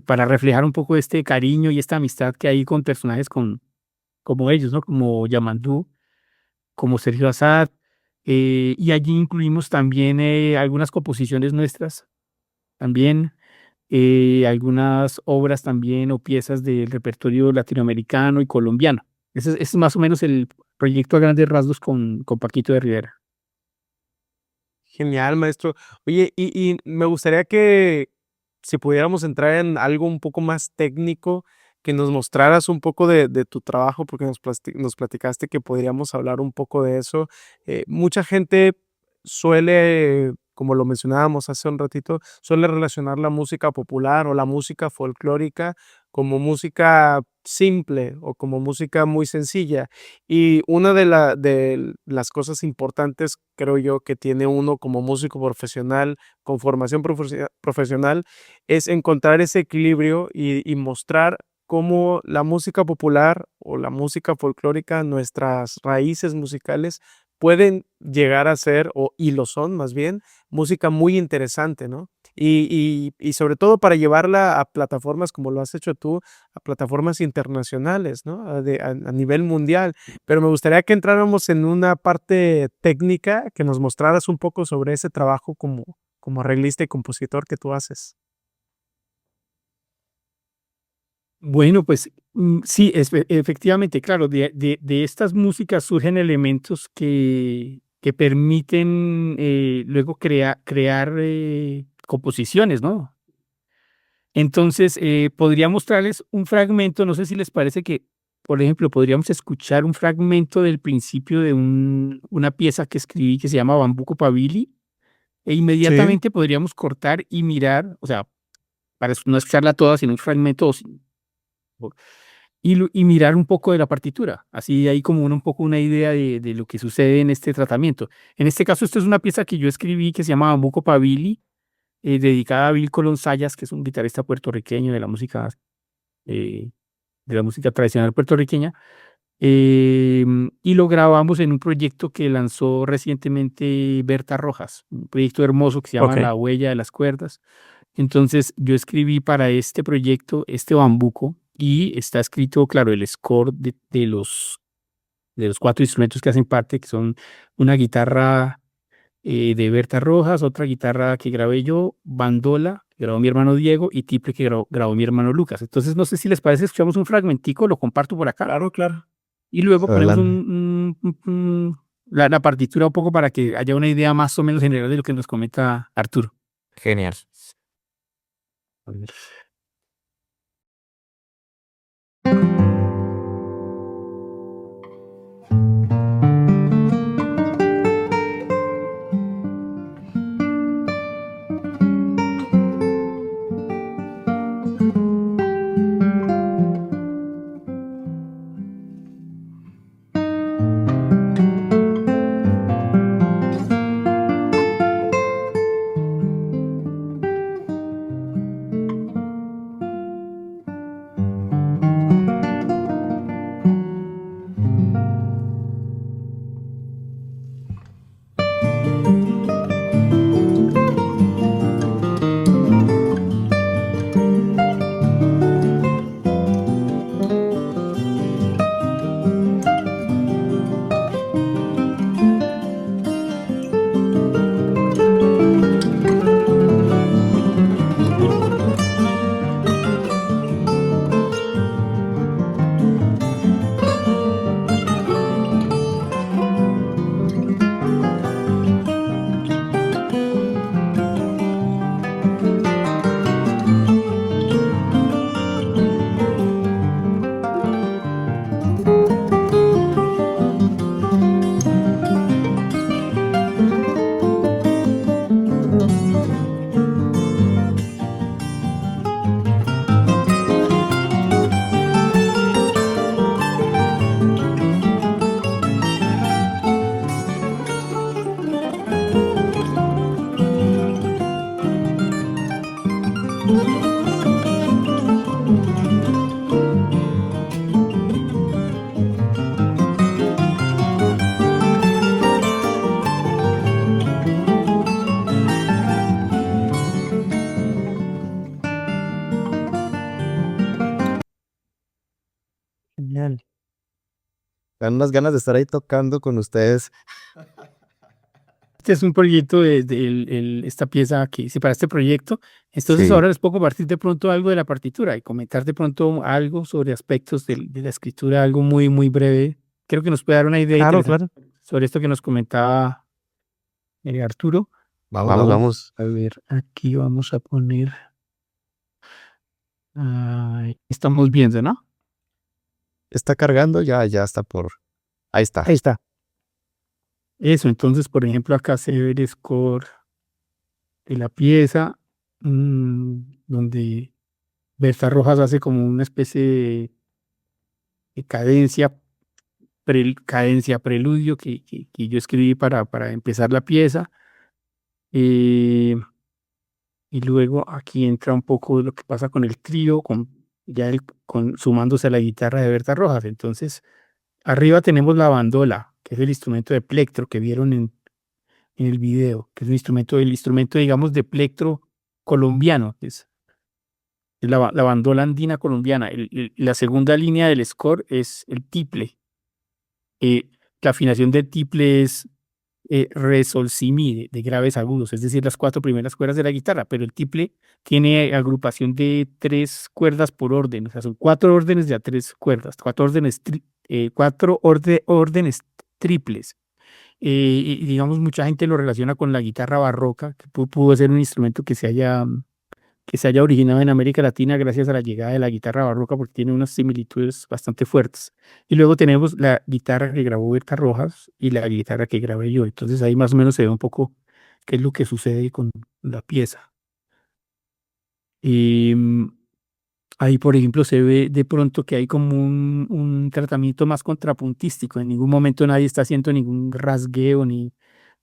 Speaker 3: para reflejar un poco este cariño y esta amistad que hay con personajes como ellos, ¿no? Como Yamandú, como Sergio Assad. Y allí incluimos también algunas composiciones nuestras, también algunas obras también o piezas del repertorio latinoamericano y colombiano. Ese es más o menos el proyecto a grandes rasgos con Paquito de Rivera.
Speaker 1: Genial, maestro. Oye, y me gustaría que si pudiéramos entrar en algo un poco más técnico, que nos mostraras un poco de tu trabajo, porque nos platicaste que podríamos hablar un poco de eso. Mucha gente suele, como lo mencionábamos hace un ratito, suele relacionar la música popular o la música folclórica como música simple o como música muy sencilla. Y una de las cosas importantes, creo yo, que tiene uno como músico profesional, con formación profesional, es encontrar ese equilibrio y mostrar cómo la música popular o la música folclórica, nuestras raíces musicales, pueden llegar a ser, y lo son más bien, música muy interesante, ¿no? Y sobre todo para llevarla a plataformas como lo has hecho tú, a plataformas internacionales, ¿no? A nivel mundial. Pero me gustaría que entráramos en una parte técnica, que nos mostraras un poco sobre ese trabajo como arreglista y compositor que tú haces.
Speaker 3: Bueno, pues sí, efectivamente, claro, de estas músicas surgen elementos que permiten luego crear composiciones, ¿no? Entonces, podría mostrarles un fragmento, no sé si les parece que, por ejemplo, podríamos escuchar un fragmento del principio de una pieza que escribí que se llama Bambuco Pavili, e
Speaker 1: Sí.
Speaker 3: inmediatamente podríamos cortar y mirar, o sea, para no escucharla toda, sino un fragmento y mirar un poco de la partitura. Así hay como un poco una idea de lo que sucede en este tratamiento. En este caso, esto es una pieza que yo escribí que se llama Bambuco Pavili, dedicada a Bill Colón Sayas, que es un guitarrista puertorriqueño eh, de la música tradicional puertorriqueña. Y lo grabamos en un proyecto que lanzó recientemente Berta Rojas, un proyecto hermoso que se llama
Speaker 1: Ok.
Speaker 3: La Huella de las Cuerdas. Entonces yo escribí para este proyecto este bambuco y está escrito, claro, el score de los 4 instrumentos que hacen parte, que son una guitarra de Berta Rojas, otra guitarra que grabé yo, bandola, que grabó mi hermano Diego, y tiple que grabó mi hermano Lucas. Entonces, no sé si les parece, escuchamos un fragmentico, lo comparto por acá,
Speaker 1: Claro, claro.
Speaker 3: y luego ponemos
Speaker 2: Adelante.
Speaker 3: la partitura un poco para que haya una idea más o menos general de lo que nos comenta Arturo.
Speaker 4: Genial.
Speaker 3: A ver. Genial.
Speaker 2: Dan unas ganas de estar ahí tocando con ustedes.
Speaker 3: Este es un proyecto esta pieza que hice para este proyecto. Entonces
Speaker 2: Sí.
Speaker 3: ahora les puedo compartir de pronto algo de la partitura y comentar de pronto algo sobre aspectos de la escritura, algo muy, muy breve. Creo que nos puede dar una idea
Speaker 1: Claro,
Speaker 3: interesante
Speaker 1: claro.
Speaker 3: sobre esto que nos comentaba Arturo.
Speaker 2: Vamos,
Speaker 4: Vamos,
Speaker 2: vamos.
Speaker 4: vamos.
Speaker 3: A ver, aquí vamos a poner. Estamos viendo, ¿no?
Speaker 2: Está cargando, ya está por. Ahí está.
Speaker 1: Ahí está.
Speaker 3: Eso, entonces, por ejemplo, acá se ve el score de la pieza, donde Berta Rojas hace como una especie de cadencia, preludio que yo escribí para empezar la pieza. Eh, y luego aquí entra un poco lo que pasa con el trío, sumándose a la guitarra de Berta Rojas. Entonces, arriba tenemos la bandola, que es el instrumento de plectro que vieron en el video, que es el instrumento, digamos, de plectro colombiano, es la bandola andina colombiana. La segunda línea del score es el tiple. La afinación del tiple es re, sol, si, mi, de graves agudos, es decir, las 4 primeras cuerdas de la guitarra, pero el tiple tiene agrupación de 3 cuerdas por orden, o sea, son 4 órdenes de a 3 cuerdas, 4 órdenes triples. Y digamos, mucha gente lo relaciona con la guitarra barroca, que pudo ser un instrumento que se haya originado en América Latina gracias a la llegada de la guitarra barroca, porque tiene unas similitudes bastante fuertes. Y luego tenemos la guitarra que grabó Berta Rojas y la guitarra que grabé yo. Entonces ahí más o menos se ve un poco qué es lo que sucede con la pieza. Y ahí, por ejemplo, se ve de pronto que hay como un tratamiento más contrapuntístico. En ningún momento nadie está haciendo ningún rasgueo ni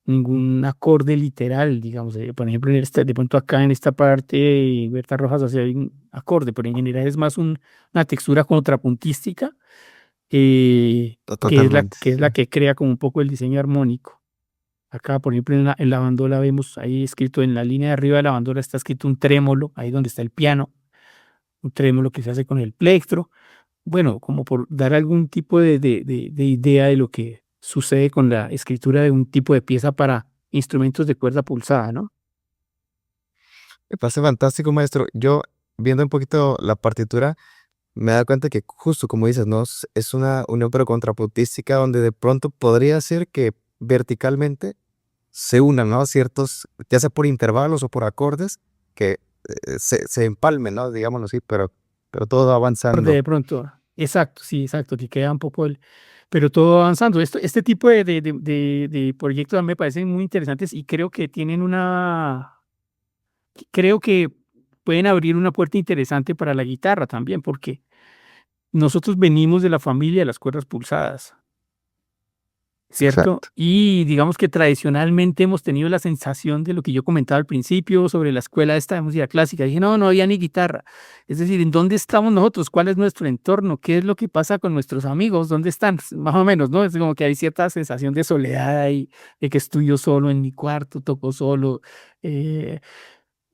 Speaker 3: ningún acorde literal, digamos. Por ejemplo, de pronto acá en esta parte, Berta Rojas hace un acorde, pero en general es más una textura contrapuntística
Speaker 2: Totalmente.
Speaker 3: que es
Speaker 2: Sí.
Speaker 3: la que crea como un poco el diseño armónico. Acá, por ejemplo, en la bandola vemos ahí escrito en la línea de arriba de la bandola está escrito un trémolo, ahí donde está el piano, un trémolo que se hace con el plectro. Bueno, como por dar algún tipo de idea de lo que sucede con la escritura de un tipo de pieza para instrumentos de cuerda pulsada, ¿no?
Speaker 2: Me parece fantástico, maestro. Yo, viendo un poquito la partitura, me da cuenta que justo como dices, ¿no? Es una unión pero contrapuntística donde de pronto podría ser que verticalmente se unan, ¿no? Ciertos, ya sea por intervalos o por acordes, que se empalmen, ¿no? Digámoslo así, pero todo va avanzando.
Speaker 3: De pronto, exacto, sí, exacto, que queda un poco el, pero todo avanzando. Este tipo de proyectos a mí me parecen muy interesantes y creo que tienen creo que pueden abrir una puerta interesante para la guitarra también, porque nosotros venimos de la familia de las cuerdas pulsadas. ¿Cierto?
Speaker 2: Exacto.
Speaker 3: Y digamos que tradicionalmente hemos tenido la sensación de lo que yo comentaba al principio sobre la escuela esta de música clásica. Dije, no, no había ni guitarra. Es decir, ¿en dónde estamos nosotros? ¿Cuál es nuestro entorno? ¿Qué es lo que pasa con nuestros amigos? ¿Dónde están? Más o menos, ¿no? Es como que hay cierta sensación de soledad ahí, de que estoy yo solo en mi cuarto, toco solo. eh,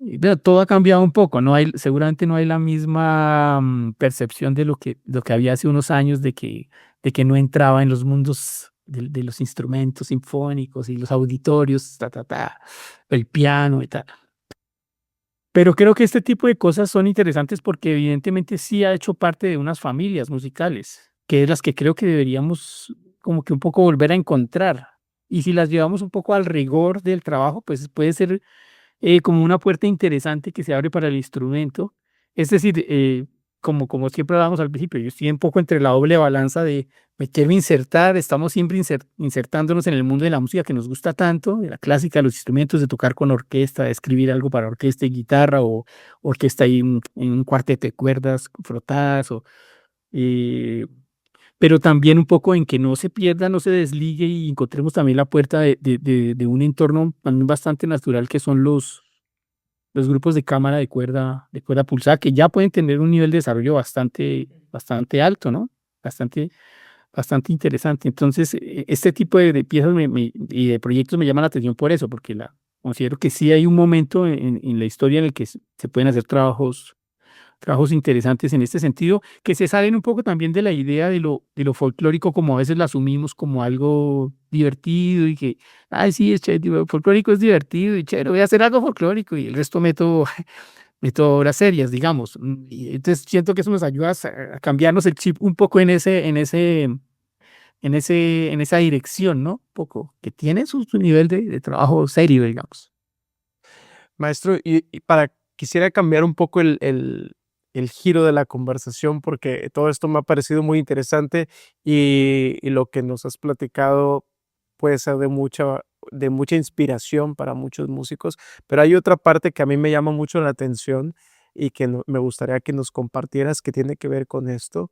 Speaker 3: y bueno, todo ha cambiado un poco, no hay, seguramente no hay la misma percepción de lo que había hace unos años de que no entraba en los mundos de los instrumentos sinfónicos y los auditorios, el piano y tal. Pero creo que este tipo de cosas son interesantes porque evidentemente sí ha hecho parte de unas familias musicales, que es las que creo que deberíamos como que un poco volver a encontrar. Y si las llevamos un poco al rigor del trabajo, pues puede ser como una puerta interesante que se abre para el instrumento. Es decir, como siempre hablábamos al principio, yo estoy un poco entre la doble balanza de me quiero insertar, estamos siempre insertándonos en el mundo de la música que nos gusta tanto, de la clásica, de los instrumentos, de tocar con orquesta, de escribir algo para orquesta y guitarra o orquesta y en un cuarteto de cuerdas frotadas, eh, pero también un poco en que no se pierda, no se desligue y encontremos también la puerta de un entorno también bastante natural que son los grupos de cámara de cuerda pulsada, que ya pueden tener un nivel de desarrollo bastante alto, ¿no? Bastante, bastante interesante. Entonces, este tipo de piezas y de proyectos me llaman la atención por eso, porque considero que sí hay un momento en la historia en el que se pueden hacer trabajos interesantes en este sentido, que se salen un poco también de la idea de lo folclórico, como a veces lo asumimos como algo divertido y que, ay, sí, es chévere, folclórico es divertido y chévere, voy a hacer algo folclórico y el resto meto obras serias, digamos. Y entonces siento que eso nos ayuda a cambiarnos el chip un poco en esa dirección, ¿no? Un poco, que tiene su nivel de trabajo serio, digamos.
Speaker 1: Maestro, y para quisiera cambiar un poco el giro de la conversación, porque todo esto me ha parecido muy interesante y lo que nos has platicado puede ser de mucha inspiración para muchos músicos, pero hay otra parte que a mí me llama mucho la atención y que me gustaría que nos compartieras que tiene que ver con esto.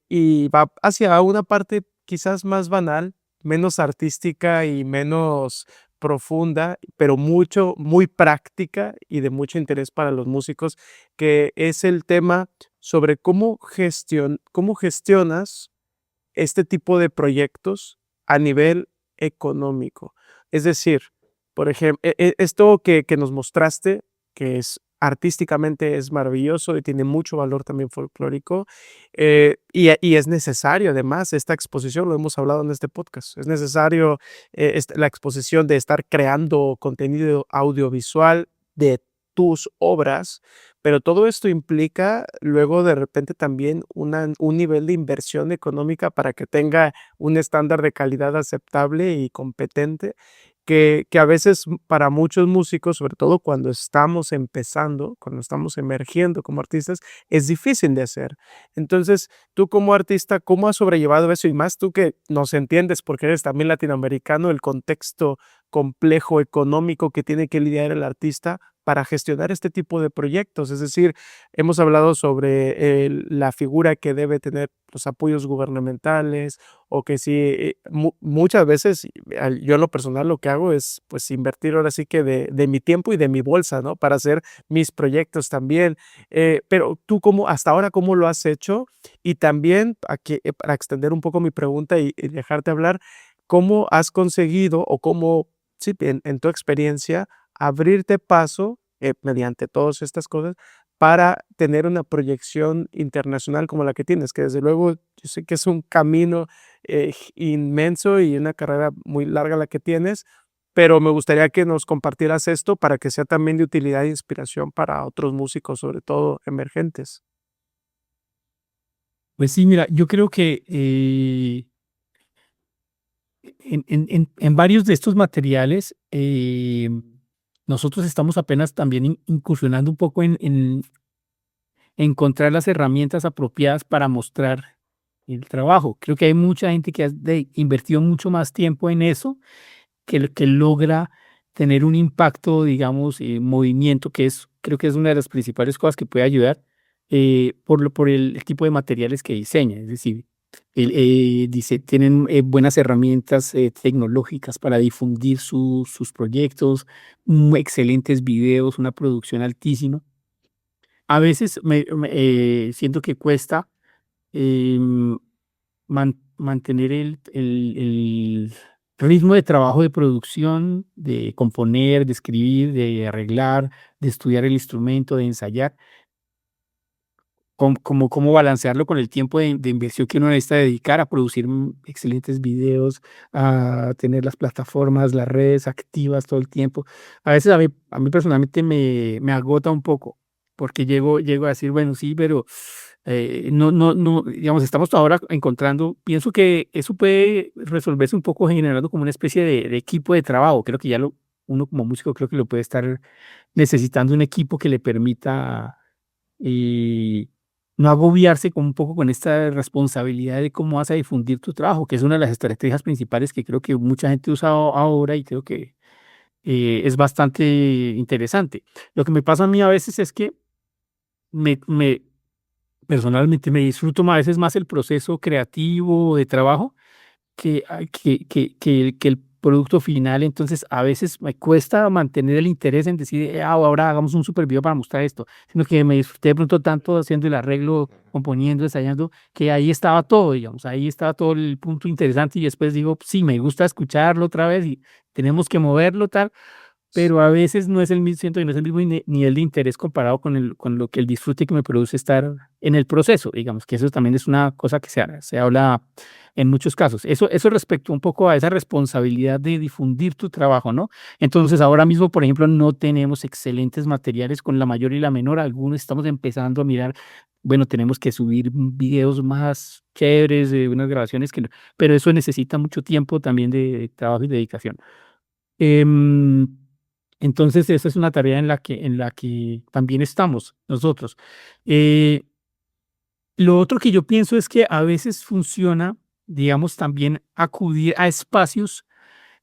Speaker 1: Y va hacia una parte quizás más banal, menos artística y menos profunda, pero muy práctica y de mucho interés para los músicos, que es el tema sobre cómo gestionas este tipo de proyectos a nivel económico. Es decir, por ejemplo, esto que nos mostraste, que es artísticamente es maravilloso y tiene mucho valor también folclórico, y es necesario además esta exposición, lo hemos hablado en este podcast, es necesario la exposición de estar creando contenido audiovisual de tus obras, pero todo esto implica luego de repente también un nivel de inversión económica para que tenga un estándar de calidad aceptable y competente, que a veces para muchos músicos, sobre todo cuando estamos empezando, cuando estamos emergiendo como artistas, es difícil de hacer. Entonces, tú como artista, ¿cómo has sobrellevado eso? Y más tú que nos entiendes porque eres también latinoamericano, el contexto complejo económico que tiene que lidiar el artista para gestionar este tipo de proyectos. Es decir, hemos hablado sobre la figura que debe tener los apoyos gubernamentales o que si muchas veces yo en lo personal lo que hago es pues invertir ahora sí que de mi tiempo y de mi bolsa, ¿no? Para hacer mis proyectos también. Pero tú hasta ahora, ¿cómo lo has hecho? Y también, aquí, para extender un poco mi pregunta y dejarte hablar, ¿cómo has conseguido o cómo, sí, en tu experiencia, abrirte paso mediante todas estas cosas para tener una proyección internacional como la que tienes? Que desde luego yo sé que es un camino inmenso y una carrera muy larga la que tienes, pero me gustaría que nos compartieras esto para que sea también de utilidad e inspiración para otros músicos, sobre todo emergentes.
Speaker 3: Pues sí, mira, yo creo que en varios de estos materiales nosotros estamos apenas también incursionando un poco en encontrar las herramientas apropiadas para mostrar el trabajo. Creo que hay mucha gente que ha invertido mucho más tiempo en eso que logra tener un impacto, digamos, movimiento, que es, creo que es una de las principales cosas que puede ayudar por el tipo de materiales que diseña. Es decir, tienen buenas herramientas tecnológicas para difundir sus proyectos, excelentes videos, una producción altísima. A veces siento que cuesta em, mantener el ritmo de trabajo de producción, de componer, de escribir, de arreglar, de estudiar el instrumento, de ensayar, cómo balancearlo con el tiempo de inversión que uno necesita dedicar a producir excelentes videos, a tener las plataformas, las redes activas todo el tiempo. A veces a mí personalmente me agota un poco, porque llego a decir, bueno, sí, pero no, digamos, estamos ahora encontrando, pienso que eso puede resolverse un poco generando como una especie de equipo de trabajo. Creo que uno como músico creo que lo puede estar necesitando un equipo que le permita y no agobiarse con un poco con esta responsabilidad de cómo vas a difundir tu trabajo, que es una de las estrategias principales que creo que mucha gente usa ahora y creo que es bastante interesante. Lo que me pasa a mí a veces es que me personalmente me disfruto a veces más el proceso creativo de trabajo que el producto final. Entonces, a veces me cuesta mantener el interés en decir, ahora hagamos un super video para mostrar esto, sino que me disfruté de pronto tanto haciendo el arreglo, componiendo, ensayando, que ahí estaba todo, digamos, ahí estaba todo el punto interesante y después digo, sí, me gusta escucharlo otra vez y tenemos que moverlo tal, pero a veces no es el mismo, siento que no es el mismo nivel de interés comparado con lo que el disfrute que me produce estar en el proceso, digamos, que eso también es una cosa que se habla en muchos casos. Eso respecto un poco a esa responsabilidad de difundir tu trabajo, ¿no? Entonces, ahora mismo, por ejemplo, no tenemos excelentes materiales con la mayor y la menor, algunos estamos empezando a mirar, bueno, tenemos que subir videos más chéveres, unas grabaciones pero eso necesita mucho tiempo también de trabajo y dedicación. Em, entonces, esa es una tarea en la que también estamos nosotros. Eh, lo otro que yo pienso es que a veces funciona, digamos, también acudir a espacios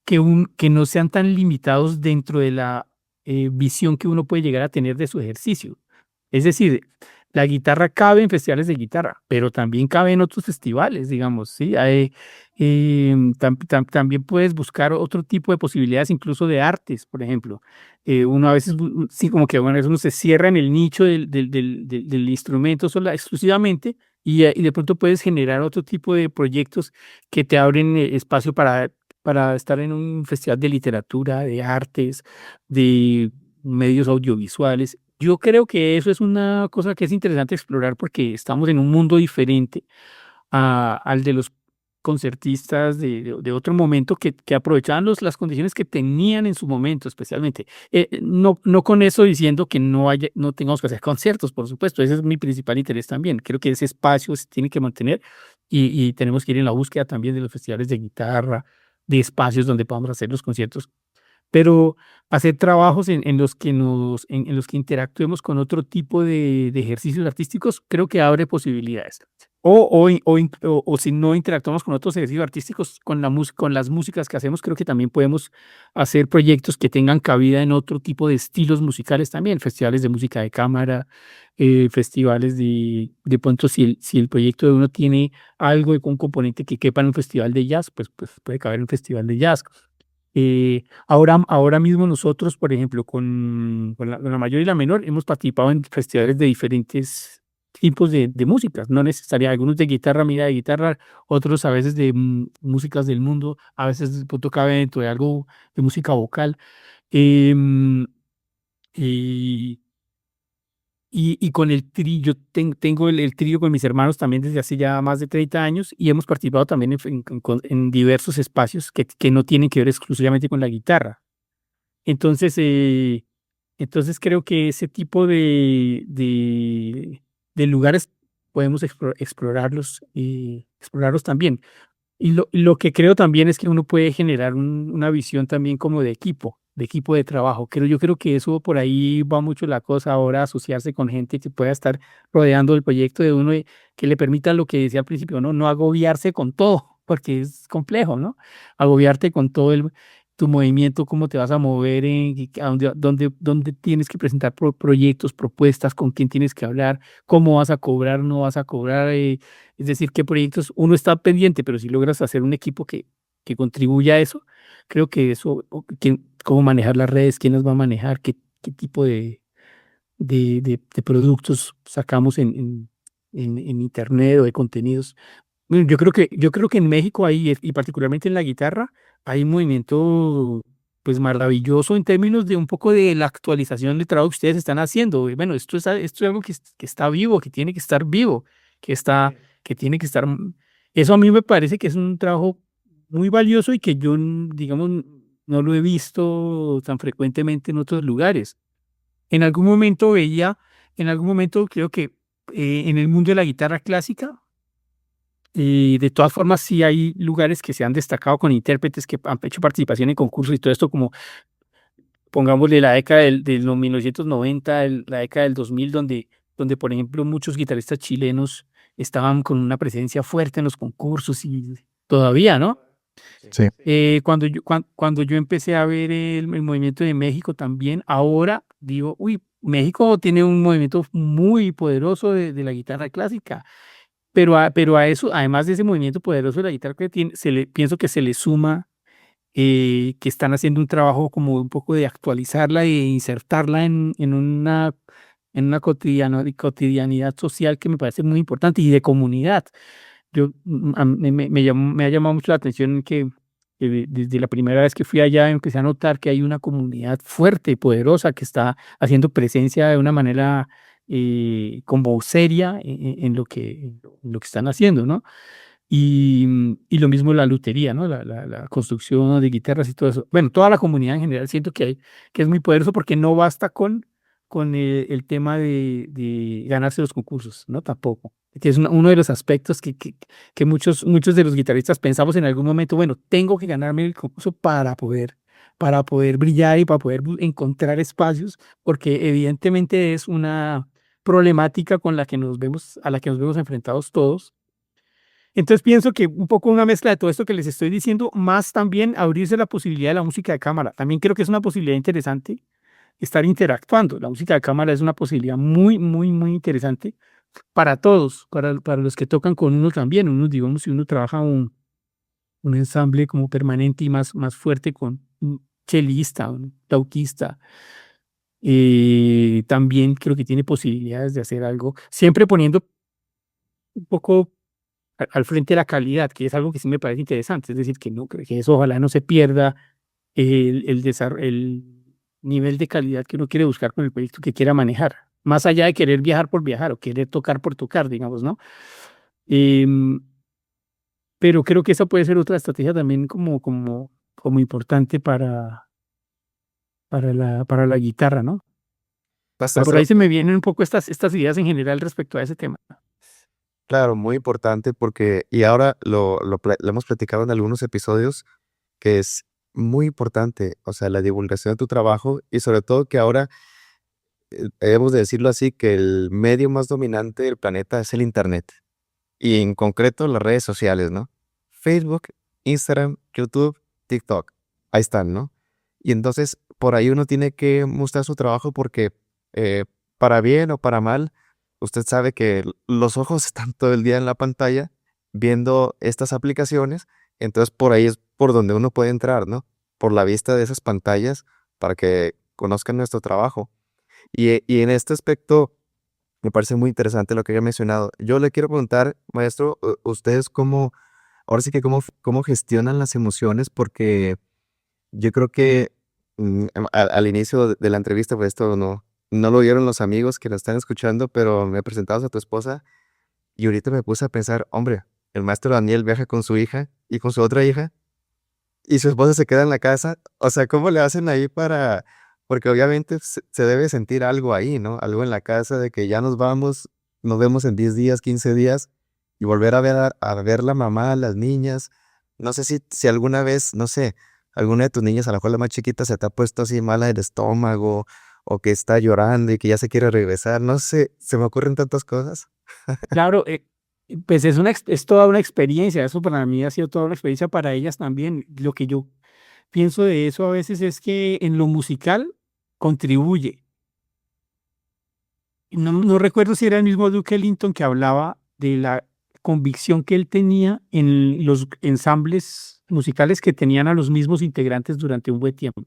Speaker 3: que no sean tan limitados dentro de la visión que uno puede llegar a tener de su ejercicio. Es decir, la guitarra cabe en festivales de guitarra, pero también cabe en otros festivales, digamos, ¿sí? También puedes buscar otro tipo de posibilidades, incluso de artes, por ejemplo. Uno a veces, sí, como que bueno, uno se cierra en el nicho del instrumento exclusivamente y de pronto puedes generar otro tipo de proyectos que te abren espacio para estar en un festival de literatura, de artes, de medios audiovisuales. Yo creo que eso es una cosa que es interesante explorar porque estamos en un mundo diferente al de los concertistas de otro momento que aprovechaban las condiciones que tenían en su momento, especialmente. No con eso diciendo que no tengamos que hacer conciertos, por supuesto, ese es mi principal interés también. Creo que ese espacio se tiene que mantener y tenemos que ir en la búsqueda también de los festivales de guitarra, de espacios donde podamos hacer los conciertos, pero hacer trabajos en los que en los que interactuemos con otro tipo de ejercicios artísticos, creo que abre posibilidades. O si no interactuamos con otros ejercicios artísticos, con las músicas que hacemos, creo que también podemos hacer proyectos que tengan cabida en otro tipo de estilos musicales también, festivales de música de cámara, festivales de pronto si el proyecto de uno tiene algo, un componente que quepa en un festival de jazz, pues puede caber en un festival de jazz. Ahora mismo nosotros, por ejemplo, con la mayor y la menor, hemos participado en festivales de diferentes tipos de músicas, no necesariamente, algunos de guitarra, mira, de guitarra, otros a veces de músicas del mundo, a veces tocaba dentro de algo de música vocal. em, y, y con el trío, yo tengo el trío con mis hermanos también desde hace ya más de 30 años y hemos participado también en diversos espacios que no tienen que ver exclusivamente con la guitarra. Entonces, entonces creo que ese tipo de lugares podemos explorarlos y explorarlos también. Y lo que creo también es que uno puede generar una visión también como de equipo de trabajo. Yo creo que eso por ahí va mucho la cosa ahora, asociarse con gente que pueda estar rodeando el proyecto de uno y que le permita lo que decía al principio, ¿no? No agobiarse con todo, porque es complejo, ¿no? Agobiarte con todo tu movimiento, cómo te vas a mover, a dónde tienes que presentar proyectos, propuestas, con quién tienes que hablar, cómo vas a cobrar, no vas a cobrar. Es decir, qué proyectos uno está pendiente, pero si logras hacer un equipo que contribuya a eso, creo que eso, cómo manejar las redes, quién las va a manejar, qué tipo de productos sacamos en Internet o de contenidos. Bueno, yo creo que en México hay, y particularmente en la guitarra, hay un movimiento pues maravilloso en términos de un poco de la actualización del trabajo que ustedes están haciendo. Y bueno, esto es algo que está vivo, que tiene que estar vivo, que tiene que estar. Eso a mí me parece que es un trabajo muy valioso y que yo, digamos, no lo he visto tan frecuentemente en otros lugares. En algún momento veía, en algún momento creo que en el mundo de la guitarra clásica, y de todas formas, sí hay lugares que se han destacado con intérpretes que han hecho participación en concursos y todo esto, como pongámosle la década de los 1990, la década del 2000, donde, por ejemplo, muchos guitarristas chilenos estaban con una presencia fuerte en los concursos y todavía, ¿no?
Speaker 2: Sí.
Speaker 3: Cuando yo empecé a ver el movimiento de México también, ahora digo, uy, México tiene un movimiento muy poderoso de la guitarra clásica. Pero a eso, además de ese movimiento poderoso de la guitarra que tiene, pienso que se le suma que están haciendo un trabajo como un poco de actualizarla e insertarla en una cotidianidad social que me parece muy importante y de comunidad. Me ha llamado mucho la atención que desde la primera vez que fui allá empecé a notar que hay una comunidad fuerte, poderosa, que está haciendo presencia de una manera como seria en lo que están haciendo, ¿no? Y lo mismo la lutería, ¿no? La construcción de guitarras y todo eso. Bueno, toda la comunidad en general siento que es muy poderoso porque no basta con el tema de ganarse los concursos, ¿no? Tampoco. Que es uno de los aspectos que muchos de los guitarristas pensamos en algún momento, bueno, tengo que ganarme el concurso para poder brillar y para poder encontrar espacios, porque evidentemente es una problemática a la que nos vemos enfrentados todos. Entonces pienso que un poco una mezcla de todo esto que les estoy diciendo, más también abrirse la posibilidad de la música de cámara. También creo que es una posibilidad interesante estar interactuando. La música de cámara es una posibilidad muy, muy, muy interesante para todos, para los que tocan con uno también. Uno, digamos, si uno trabaja un ensamble como permanente y más fuerte con un chelista, un flautista, también creo que tiene posibilidades de hacer algo, siempre poniendo un poco al frente de la calidad, que es algo que sí me parece interesante, es decir, que eso ojalá no se pierda el nivel de calidad que uno quiere buscar con el proyecto que quiera manejar, más allá de querer viajar por viajar o querer tocar por tocar, digamos, ¿no? Em, pero creo que esa puede ser otra estrategia también como importante para la guitarra, ¿no? Por ahí
Speaker 2: Bastante,
Speaker 3: se me vienen un poco estas ideas en general respecto a ese tema.
Speaker 2: claro, muy importante porque, y ahora lo hemos platicado en algunos episodios, que es muy importante, o sea, la divulgación de tu trabajo y sobre todo que ahora, hemos de decirlo así, que el medio más dominante del planeta es el Internet. y en concreto las redes sociales, ¿no? Facebook, Instagram, YouTube, TikTok. Ahí están, ¿no? Y entonces por ahí uno tiene que mostrar su trabajo porque eh, para bien o para mal, usted sabe que los ojos están todo el día en la pantalla viendo estas aplicaciones, entonces por ahí es por donde uno puede entrar, ¿no? Por la vista de esas pantallas para que conozcan nuestro trabajo. Y en este aspecto me parece muy interesante lo que había mencionado. Yo le quiero preguntar, maestro, ¿ustedes cómo, ahora sí que cómo gestionan las emociones? Porque yo creo que al inicio de la entrevista, pues esto no lo oyeron los amigos que lo están escuchando, pero me presentabas a tu esposa y ahorita me puse a pensar, hombre, el maestro Daniel viaja con su hija y con su otra hija y su esposa se queda en la casa. O sea, ¿cómo le hacen ahí para...? Porque obviamente se debe sentir algo ahí, ¿no? Algo en la casa de que ya nos vamos, nos vemos en 10 días, 15 días y volver a ver la mamá, las niñas. No sé si alguna vez, no sé, alguna de tus niñas, a lo mejor la más chiquita, se te ha puesto así mala del estómago o que está llorando y que ya se quiere regresar. No sé, se me ocurren tantas cosas.
Speaker 3: Claro, pues es toda una experiencia, eso para mí ha sido toda una experiencia para ellas también. Lo que yo pienso de eso a veces es que en lo musical contribuye. No recuerdo si era el mismo Duke Ellington que hablaba de la convicción que él tenía en los ensambles musicales que tenían a los mismos integrantes durante un buen tiempo.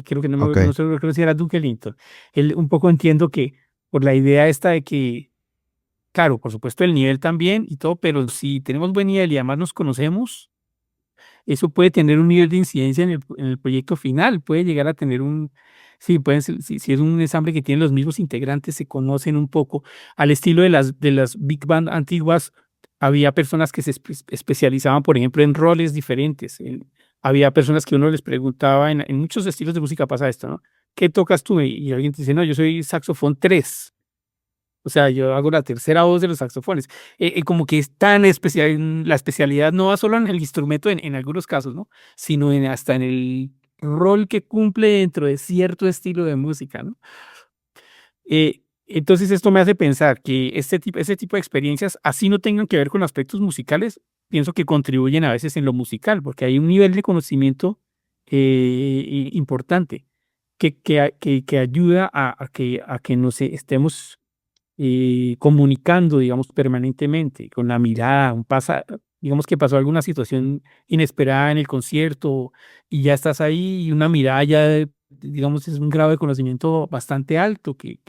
Speaker 3: Creo que
Speaker 2: Ok.
Speaker 3: no sé, recuerdo si era Duke Ellington. Él un poco entiendo que por la idea esta de que, claro, por supuesto el nivel también y todo, pero si tenemos buen nivel y además nos conocemos, eso puede tener un nivel de incidencia en el proyecto final, puede llegar a tener un, sí, pueden ser, si es un ensamble que tiene los mismos integrantes, se conocen un poco, al estilo de las big band antiguas, había personas que se especializaban, por ejemplo, en roles diferentes. Había personas que uno les preguntaba, en muchos estilos de música pasa esto, ¿no? ¿Qué tocas tú? Y alguien te dice, no, yo soy saxofón 3. O sea, yo hago la tercera voz de los saxofones. Como que es tan especial, la especialidad no va solo en el instrumento en algunos casos, ¿no? Sino hasta en el rol que cumple dentro de cierto estilo de música, ¿no? Entonces esto me hace pensar que ese tipo de experiencias, así no tengan que ver con aspectos musicales, pienso que contribuyen a veces en lo musical, porque hay un nivel de conocimiento importante que ayuda a que nos estemos comunicando, digamos, permanentemente, con la mirada, digamos que pasó alguna situación inesperada en el concierto y ya estás ahí y una mirada ya, digamos, es un grado de conocimiento bastante alto que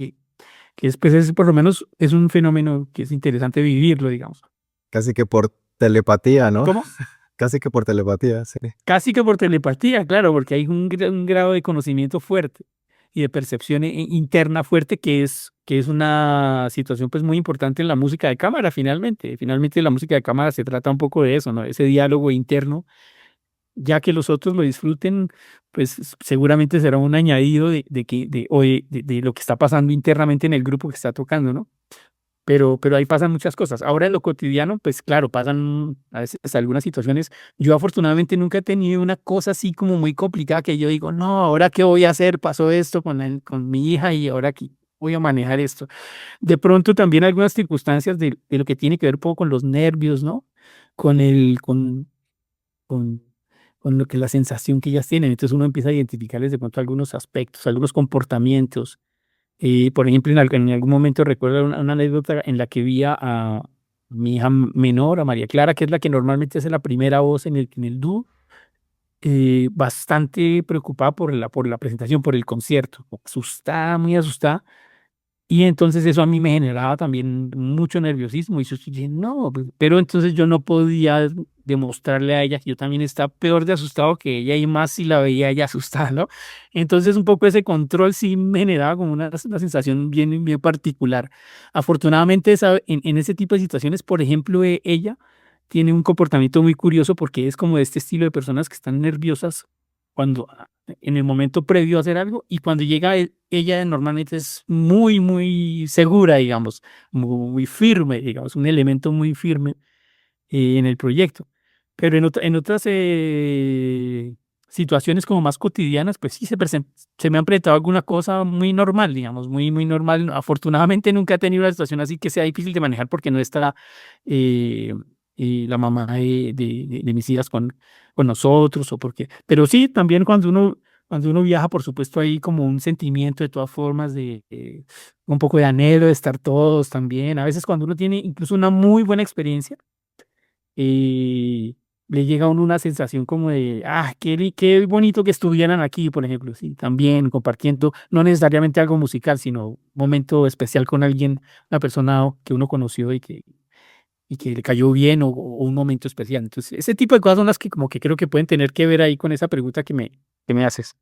Speaker 3: después es, por lo menos, es un fenómeno que es interesante vivirlo, digamos.
Speaker 2: Casi que por telepatía, ¿no?
Speaker 3: ¿Cómo?
Speaker 2: Casi que por telepatía, sí.
Speaker 3: Casi que por telepatía, claro, porque hay un grado de conocimiento fuerte y de percepción interna fuerte que es una situación pues muy importante en la música de cámara finalmente. Finalmente la música de cámara se trata un poco de eso, ¿no? Ese diálogo interno, ya que los otros lo disfruten, pues seguramente será un añadido de lo que está pasando internamente en el grupo que está tocando, ¿no? Pero ahí pasan muchas cosas. Ahora en lo cotidiano, pues claro, pasan a veces algunas situaciones. Yo afortunadamente nunca he tenido una cosa así como muy complicada que yo digo, no, ahora qué voy a hacer, pasó esto con mi hija y ahora aquí voy a manejar esto. De pronto también algunas circunstancias de lo que tiene que ver un poco con los nervios, ¿no? Con con, con lo que la sensación que ellas tienen. Entonces uno empieza a identificarles de pronto algunos aspectos, algunos comportamientos por ejemplo, en algún momento recuerdo una anécdota en la que vi a mi hija menor, a María Clara, que es la que normalmente hace la primera voz en el dúo, bastante preocupada por la presentación, por el concierto, asustada, muy asustada. Y entonces eso a mí me generaba también mucho nerviosismo y yo dije, no, pero entonces yo no podía demostrarle a ella que yo también estaba peor de asustado que ella y más si la veía ella asustada, ¿no? Entonces un poco ese control sí me generaba como una sensación bien particular. Afortunadamente en ese tipo de situaciones, por ejemplo, ella tiene un comportamiento muy curioso porque es como de este estilo de personas que están nerviosas cuando en el momento previo a hacer algo y cuando llega ella normalmente es muy segura, digamos, muy firme, digamos, un elemento muy firme en el proyecto. Pero en otras situaciones como más cotidianas, pues sí se me han presentado alguna cosa muy normal, digamos, muy normal. Afortunadamente nunca he tenido una situación así que sea difícil de manejar porque no está eh, la mamá de mis hijas con nosotros o porque, pero sí, también cuando uno viaja, por supuesto, hay como un sentimiento de todas formas de un poco de anhelo de estar todos también. A veces cuando uno tiene incluso una muy buena experiencia, eh, le llega a uno una sensación como de, qué bonito que estuvieran aquí, por ejemplo, sí, también compartiendo, no necesariamente algo musical, sino un momento especial con alguien, una persona que uno conoció y que le cayó bien o un momento especial. Entonces, ese tipo de cosas son las que como que creo que pueden tener que ver ahí con esa pregunta que me haces.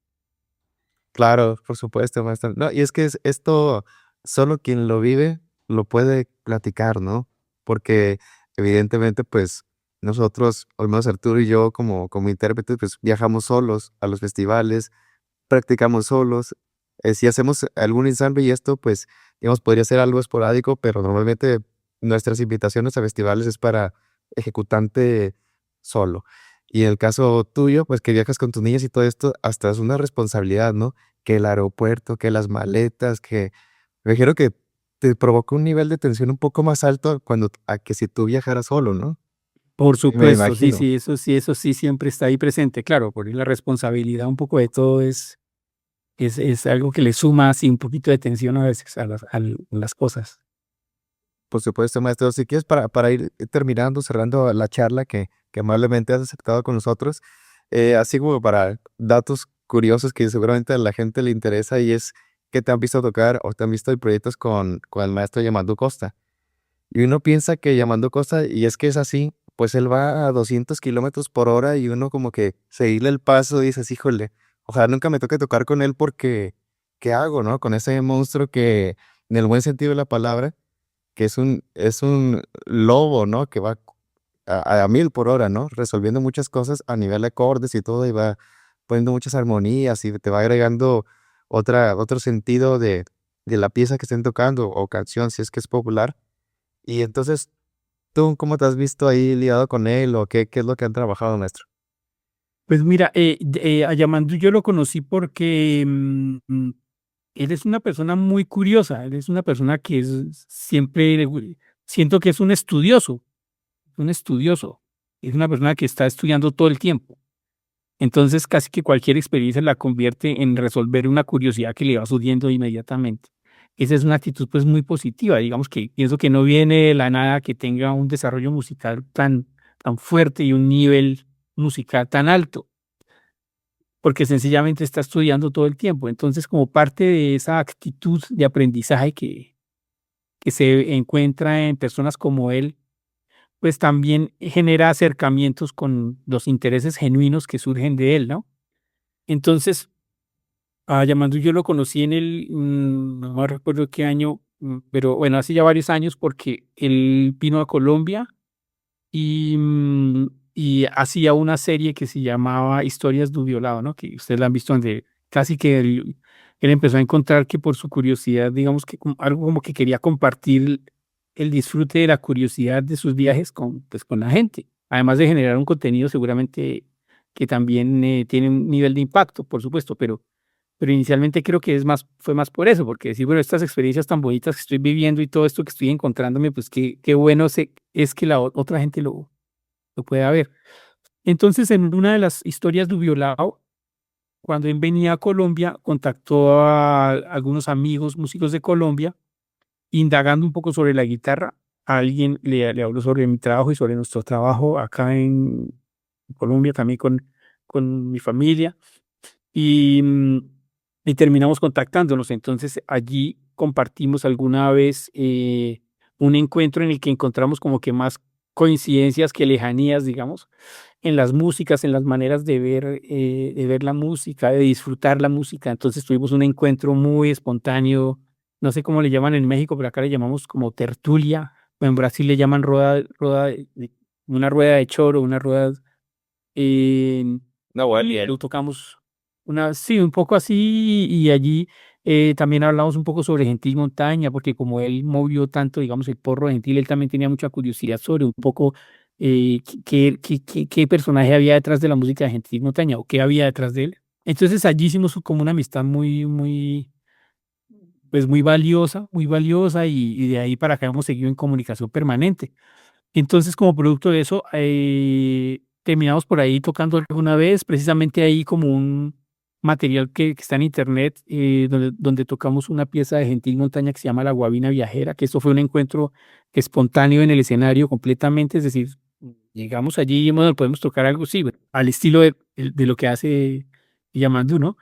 Speaker 2: Claro, por supuesto, maestro. No, y es que esto solo quien lo vive lo puede platicar, ¿no? Porque evidentemente, pues nosotros, al menos Arturo y yo como intérpretes, pues viajamos solos a los festivales, practicamos solos. Si hacemos algún ensamble y esto, pues, digamos, podría ser algo esporádico, pero normalmente nuestras invitaciones a festivales es para ejecutante solo. Y en el caso tuyo, pues que viajas con tus niñas y todo esto, hasta es una responsabilidad, ¿no? Que el aeropuerto, que las maletas, que me imagino que te provoca un nivel de tensión un poco más alto cuando a que si tú viajaras solo, ¿no?
Speaker 3: Por
Speaker 2: Me
Speaker 3: supuesto, sí,
Speaker 2: imagino.
Speaker 3: sí, eso sí siempre está ahí presente. Claro, porque la responsabilidad un poco de todo es algo que le suma así un poquito de tensión a veces a las cosas.
Speaker 2: Por supuesto, maestro. Si quieres, para ir terminando, cerrando la charla que amablemente has aceptado con nosotros, así como para datos curiosos que seguramente a la gente le interesa y es que te han visto tocar o te han visto en proyectos con el maestro Yamandú Costa. Y uno piensa que Yamandú Costa, y es que es así, pues él va a 200 kilómetros por hora y uno como que seguirle el paso y dices, híjole, ojalá nunca me toque tocar con él porque, ¿qué hago, no? Con ese monstruo que, en el buen sentido de la palabra, que es un lobo, ¿no? Que va a 1000 por hora, ¿no? Resolviendo muchas cosas a nivel de acordes y todo, y va poniendo muchas armonías y te va agregando otro sentido de la pieza que estén tocando o canción, si es que es popular. Y entonces, ¿tú cómo te has visto ahí liado con él o qué es lo que han trabajado, maestro?
Speaker 3: Pues mira, a Yamandu yo lo conocí porque él es una persona muy curiosa, él es una persona que es siempre, siento que es un estudioso, es una persona que está estudiando todo el tiempo. Entonces, casi que cualquier experiencia la convierte en resolver una curiosidad que le va surgiendo inmediatamente. Esa es una actitud pues muy positiva, digamos que pienso que no viene de la nada que tenga un desarrollo musical tan fuerte y un nivel musical tan alto, porque sencillamente está estudiando todo el tiempo. Entonces, como parte de esa actitud de aprendizaje que se encuentra en personas como él, pues también genera acercamientos con los intereses genuinos que surgen de él, ¿no? Entonces, a Yamandu yo lo conocí no me recuerdo qué año, pero bueno, hace ya varios años porque él vino a Colombia y hacía una serie que se llamaba Historias de un Violado, ¿no? Que ustedes la han visto donde casi que él empezó a encontrar que por su curiosidad, digamos que algo como que quería compartir el disfrute de la curiosidad de sus viajes con la gente, además de generar un contenido seguramente que también tiene un nivel de impacto, por supuesto, pero inicialmente creo que fue más por eso, porque decir, bueno, estas experiencias tan bonitas que estoy viviendo y todo esto que estoy encontrándome, pues qué bueno es que la otra gente lo pueda ver. Entonces, en una de las historias de Violao, cuando él venía a Colombia, contactó a algunos amigos músicos de Colombia, indagando un poco sobre la guitarra. A alguien le habló sobre mi trabajo y sobre nuestro trabajo acá en Colombia, también con mi familia. Y, y terminamos contactándonos. Entonces allí compartimos alguna vez un encuentro en el que encontramos como que más coincidencias que lejanías, digamos, en las músicas, en las maneras de ver la música, de disfrutar la música. Entonces tuvimos un encuentro muy espontáneo, no sé cómo le llaman en México, pero acá le llamamos como tertulia, o en Brasil le llaman una rueda de choro, una rueda
Speaker 2: No, bueno,
Speaker 3: y lo tocamos sí, un poco así, y allí también hablamos un poco sobre Gentil Montaña, porque como él movió tanto, digamos, el porro de Gentil, él también tenía mucha curiosidad sobre un poco qué personaje había detrás de la música de Gentil Montaña o qué había detrás de él. Entonces allí hicimos como una amistad pues muy valiosa y de ahí para acá hemos seguido en comunicación permanente. Entonces, como producto de eso, terminamos por ahí tocando alguna vez, precisamente ahí como un material que está en internet, donde tocamos una pieza de Gentil Montaña que se llama La Guabina Viajera, que eso fue un encuentro espontáneo en el escenario completamente, es decir, llegamos allí y bueno, podemos tocar algo, sí, bueno, al estilo de lo que hace Yamandu, ¿no?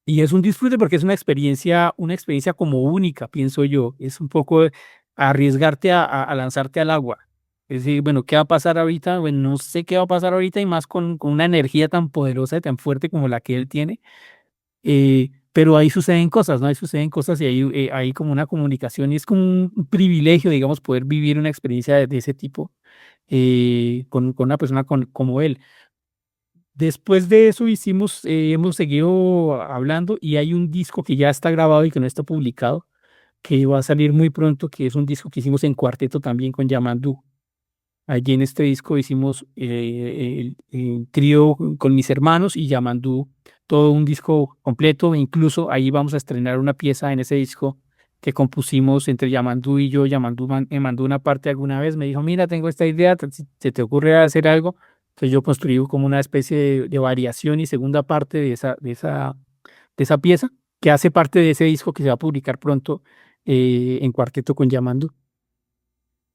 Speaker 3: Y es un disfrute porque es una experiencia como única, pienso yo. Es un poco arriesgarte a lanzarte al agua. Es decir, bueno, ¿qué va a pasar ahorita? Bueno, no sé qué va a pasar ahorita y más con una energía tan poderosa y tan fuerte como la que él tiene. Pero ahí suceden cosas, ¿no? Ahí suceden cosas y hay como una comunicación y es como un privilegio, digamos, poder vivir una experiencia de ese tipo con una persona como él. Después de eso hemos seguido hablando y hay un disco que ya está grabado y que no está publicado, que va a salir muy pronto, que es un disco que hicimos en cuarteto también con Yamandu. Allí en este disco hicimos el trío con mis hermanos y Yamandu, todo un disco completo, e incluso ahí vamos a estrenar una pieza en ese disco que compusimos entre Yamandu y yo. Yamandu me mandó una parte alguna vez, me dijo, mira, tengo esta idea, si se te ocurre hacer algo. Entonces yo construí como una especie de variación y segunda parte de esa pieza, que hace parte de ese disco que se va a publicar pronto en cuarteto con Yamandu.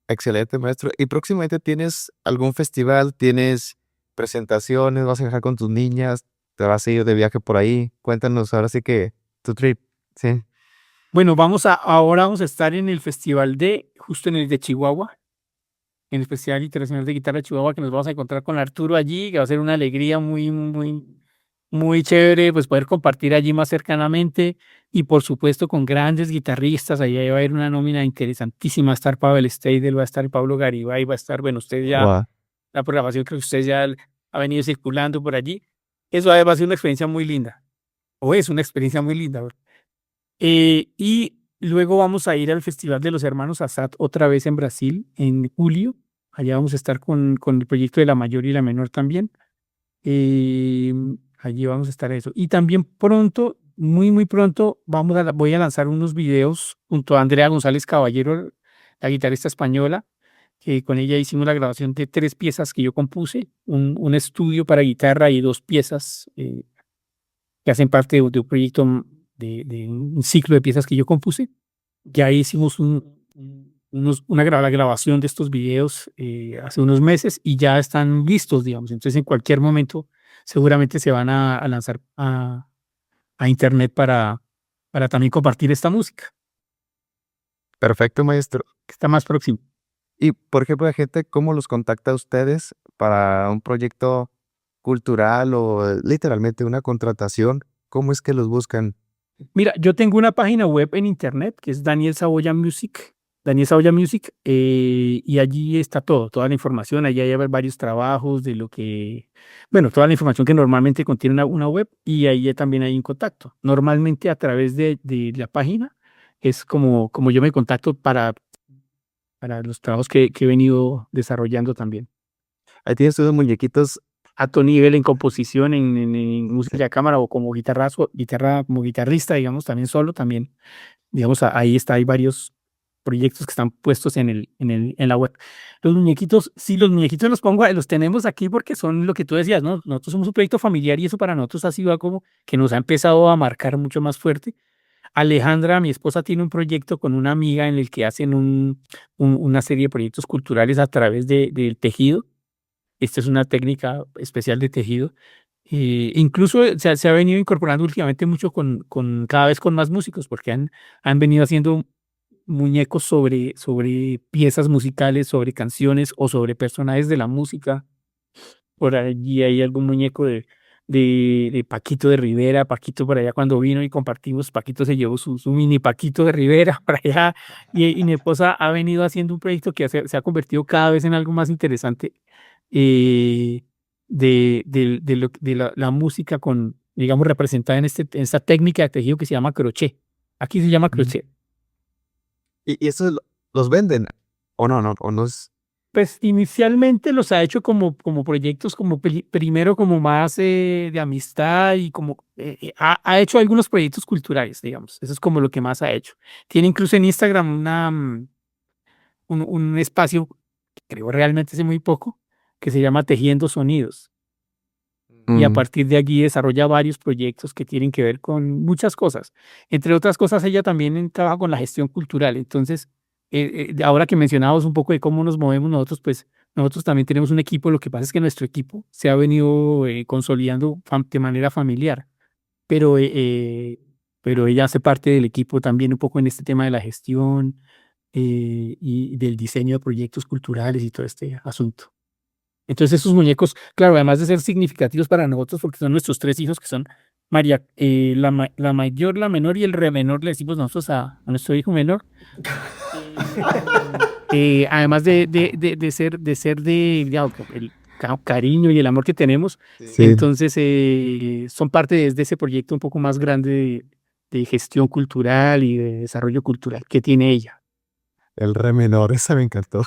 Speaker 2: Excelente, maestro. ¿Y próximamente tienes algún festival? ¿Tienes presentaciones? ¿Vas a viajar con tus niñas? ¿Te vas a ir de viaje por ahí? Cuéntanos ahora sí que tu trip. Sí.
Speaker 3: Bueno, ahora vamos a estar en el festival justo en el de Chihuahua, en el Festival Internacional de Guitarra de Chihuahua, que nos vamos a encontrar con Arturo allí, que va a ser una alegría muy chévere, pues poder compartir allí más cercanamente y por supuesto con grandes guitarristas. Ahí va a haber una nómina interesantísima. Va a estar Pavel Steidel, va a estar Pablo Garibay, va a estar, bueno, usted ya,
Speaker 2: Guau.
Speaker 3: la programación creo que usted ya ha venido circulando por allí. Eso va a ser una experiencia muy linda, o es una experiencia muy linda. Y luego vamos a ir al Festival de los Hermanos Assad otra vez en Brasil en julio. Allá vamos a estar con el proyecto de la mayor y la menor también. Eh, Allí vamos a estar eso. Y también pronto, muy pronto, voy a lanzar unos videos junto a Andrea González Caballero, la guitarrista española, que con ella hicimos la grabación de 3 piezas que yo compuse, un estudio para guitarra y 2 piezas que hacen parte de un proyecto de un ciclo de piezas que yo compuse. Ya hicimos la grabación de estos videos hace unos meses y ya están listos, digamos. Entonces, en cualquier momento, seguramente se van a lanzar a internet para también compartir esta música,
Speaker 2: Perfecto, maestro.
Speaker 3: que está más próximo.
Speaker 2: Y, por ejemplo, la gente, ¿cómo los contacta a ustedes para un proyecto cultural o literalmente una contratación? ¿Cómo es que los buscan?
Speaker 3: Mira, yo tengo una página web en internet que es Daniel Saboya Music, y allí está todo, toda la información. Allí hay varios trabajos de bueno, toda la información que normalmente contiene una web y ahí también hay un contacto. Normalmente a través de la página es como yo me contacto para los trabajos que he venido desarrollando también.
Speaker 2: Ahí tienes unos muñequitos.
Speaker 3: Alto nivel en composición, en música de cámara o como como guitarrista, digamos, también solo, también, digamos, ahí está, hay varios proyectos que están puestos en la web. Los muñequitos, sí, los muñequitos los tenemos aquí porque son lo que tú decías, ¿no? Nosotros somos un proyecto familiar y eso para nosotros ha sido algo que nos ha empezado a marcar mucho más fuerte. Alejandra, mi esposa, tiene un proyecto con una amiga en el que hacen una serie de proyectos culturales a través del tejido. Esta es una técnica especial de tejido. Incluso se ha venido incorporando últimamente mucho con cada vez con más músicos, porque han venido haciendo muñecos sobre piezas musicales, sobre canciones o sobre personajes de la música. Por allí hay algún muñeco de Paquito de Rivera. Paquito por allá cuando vino y compartimos, Paquito se llevó su mini Paquito de Rivera para allá. Y mi esposa ha venido haciendo un proyecto que se ha convertido cada vez en algo más interesante eh, de la música digamos, representada en esta técnica de tejido que se llama crochet. Aquí se llama
Speaker 2: Mm.
Speaker 3: crochet.
Speaker 2: ¿Y esos los venden? ¿O no? ¿O no es?
Speaker 3: Pues inicialmente los ha hecho como proyectos, como primero como más de amistad y como ha hecho algunos proyectos culturales, digamos. Eso es como lo que más ha hecho. Tiene incluso en Instagram un espacio, que creo realmente hace muy poco, que se llama Tejiendo Sonidos. Y a
Speaker 2: Mm,
Speaker 3: partir de allí desarrolla varios proyectos que tienen que ver con muchas cosas. Entre otras cosas, ella también trabaja con la gestión cultural. Entonces, ahora que mencionábamos un poco de cómo nos movemos nosotros, pues nosotros también tenemos un equipo. Lo que pasa es que nuestro equipo se ha venido consolidando de manera familiar, pero, pero ella hace parte del equipo también un poco en este tema de la gestión y del diseño de proyectos culturales y todo este asunto. Entonces esos muñecos, claro, además de ser significativos para nosotros, porque son nuestros tres hijos, que son María, la mayor, la menor y el re menor, le decimos nosotros a nuestro hijo menor. Además de ser digamos, el cariño y el amor que tenemos,
Speaker 2: sí,
Speaker 3: entonces son parte de ese proyecto un poco más grande de gestión cultural y de desarrollo cultural que tiene ella.
Speaker 2: el re menor, esa me encantó.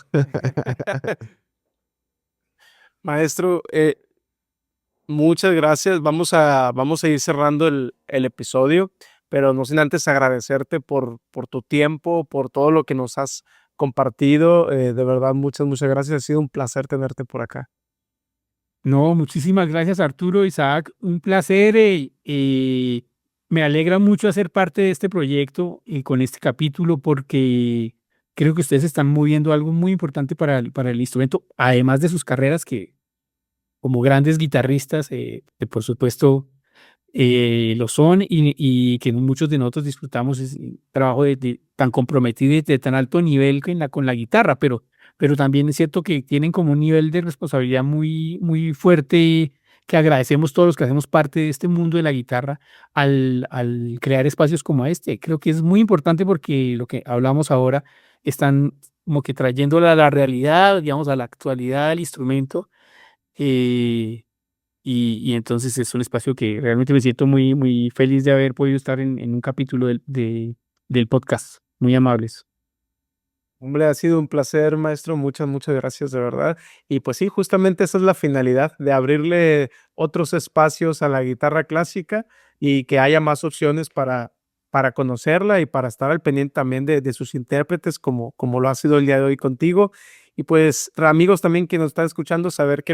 Speaker 1: Maestro, muchas gracias. Vamos a ir cerrando el episodio, pero no sin antes agradecerte por tu tiempo, por todo lo que nos has compartido. De verdad, muchas gracias. Ha sido un placer tenerte por acá.
Speaker 3: No, muchísimas gracias, Arturo, Isaac. Un placer. Me alegra mucho hacer parte de este proyecto y con este capítulo porque creo que ustedes están moviendo algo muy importante para el instrumento, además de sus carreras que como grandes guitarristas, por supuesto, lo son y que muchos de nosotros disfrutamos es un trabajo tan comprometido y de tan alto nivel con la guitarra, pero también es cierto que tienen como un nivel de responsabilidad muy, muy fuerte que agradecemos todos los que hacemos parte de este mundo de la guitarra al crear espacios como este. Creo que es muy importante porque lo que hablamos ahora están como que trayéndola a la realidad, digamos, a la actualidad del instrumento. eh, y entonces es un espacio que realmente me siento muy, muy feliz de haber podido estar en un capítulo del podcast. Muy amables.
Speaker 1: Hombre, ha sido un placer, maestro. Muchas gracias, de verdad. Y pues sí, justamente esa es la finalidad, de abrirle otros espacios a la guitarra clásica y que haya más opciones para conocerla y para estar al pendiente también de sus intérpretes, como lo ha sido el día de hoy contigo. Y pues, amigos también que nos están escuchando, saber que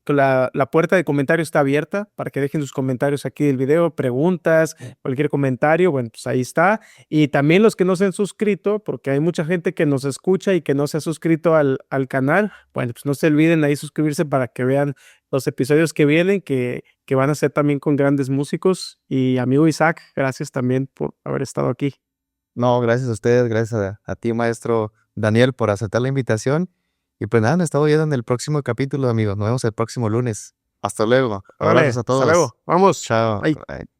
Speaker 1: que la puerta de comentarios está abierta para que dejen sus comentarios aquí del video, preguntas, cualquier comentario, bueno, pues ahí está. Y también los que no se han suscrito, porque hay mucha gente que nos escucha y que no se ha suscrito al canal, bueno, pues no se olviden ahí suscribirse para que vean los episodios que vienen, que van a ser también con grandes músicos. Y amigo Isaac, gracias también por haber estado aquí.
Speaker 2: No, gracias a ustedes, gracias a ti, maestro Daniel, por aceptar la invitación. Y pues nada, nos estamos viendo en el próximo capítulo, amigos. Nos vemos el próximo lunes. Hasta luego.
Speaker 1: Órale,
Speaker 2: Abrazos a
Speaker 1: hasta
Speaker 2: todos.
Speaker 1: luego. Vamos.
Speaker 2: Chao.
Speaker 1: Bye.
Speaker 2: Bye.